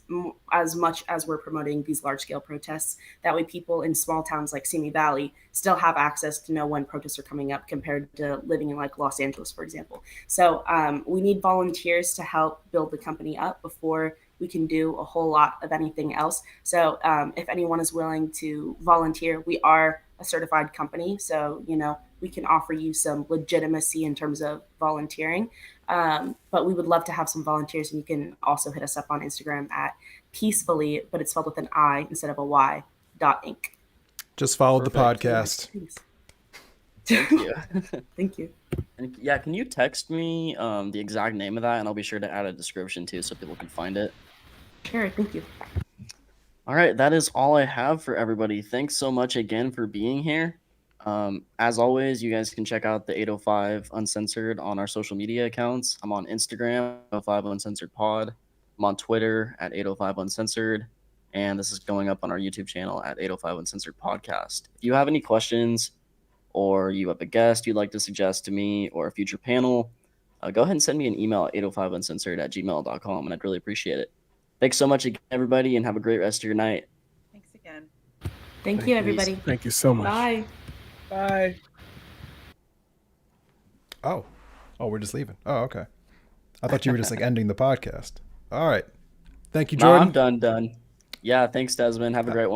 as much as we're promoting these large-scale protests. That way people in small towns like Simi Valley still have access to know when protests are coming up compared to living in like Los Angeles, for example. So we need volunteers to help build the company up before we can do a whole lot of anything else. So if anyone is willing to volunteer, we are a certified company. So, we can offer you some legitimacy in terms of volunteering. But we would love to have some volunteers, and you can also hit us up on Instagram at peacefully, but it's spelled with an I instead of a Y, .inc. Just followed the Perfect. podcast. Thanks. Thank you. Thank you. And yeah, can you text me the exact name of that, and I'll be sure to add a description too so people can find it. Sure, thank you. All right, that is all I have for everybody. Thanks so much again for being here. As always, you guys can check out the 805 Uncensored on our social media accounts. I'm on Instagram, 805 Uncensored Pod. I'm on Twitter at 805 Uncensored. And this is going up on our YouTube channel at 805 Uncensored Podcast. If you have any questions or you have a guest you'd like to suggest to me or a future panel, go ahead and send me an email at 805uncensored@gmail.com, and I'd really appreciate it. Thanks so much again, everybody, and have a great rest of your night. Thanks again. Thank you, everybody. Thank you so much. Bye. Bye. Oh, we're just leaving. Oh, okay. I thought you were just like ending the podcast. All right. Thank you, Nah, Jordan. I'm done. Yeah, thanks, Desmond. Have a great one.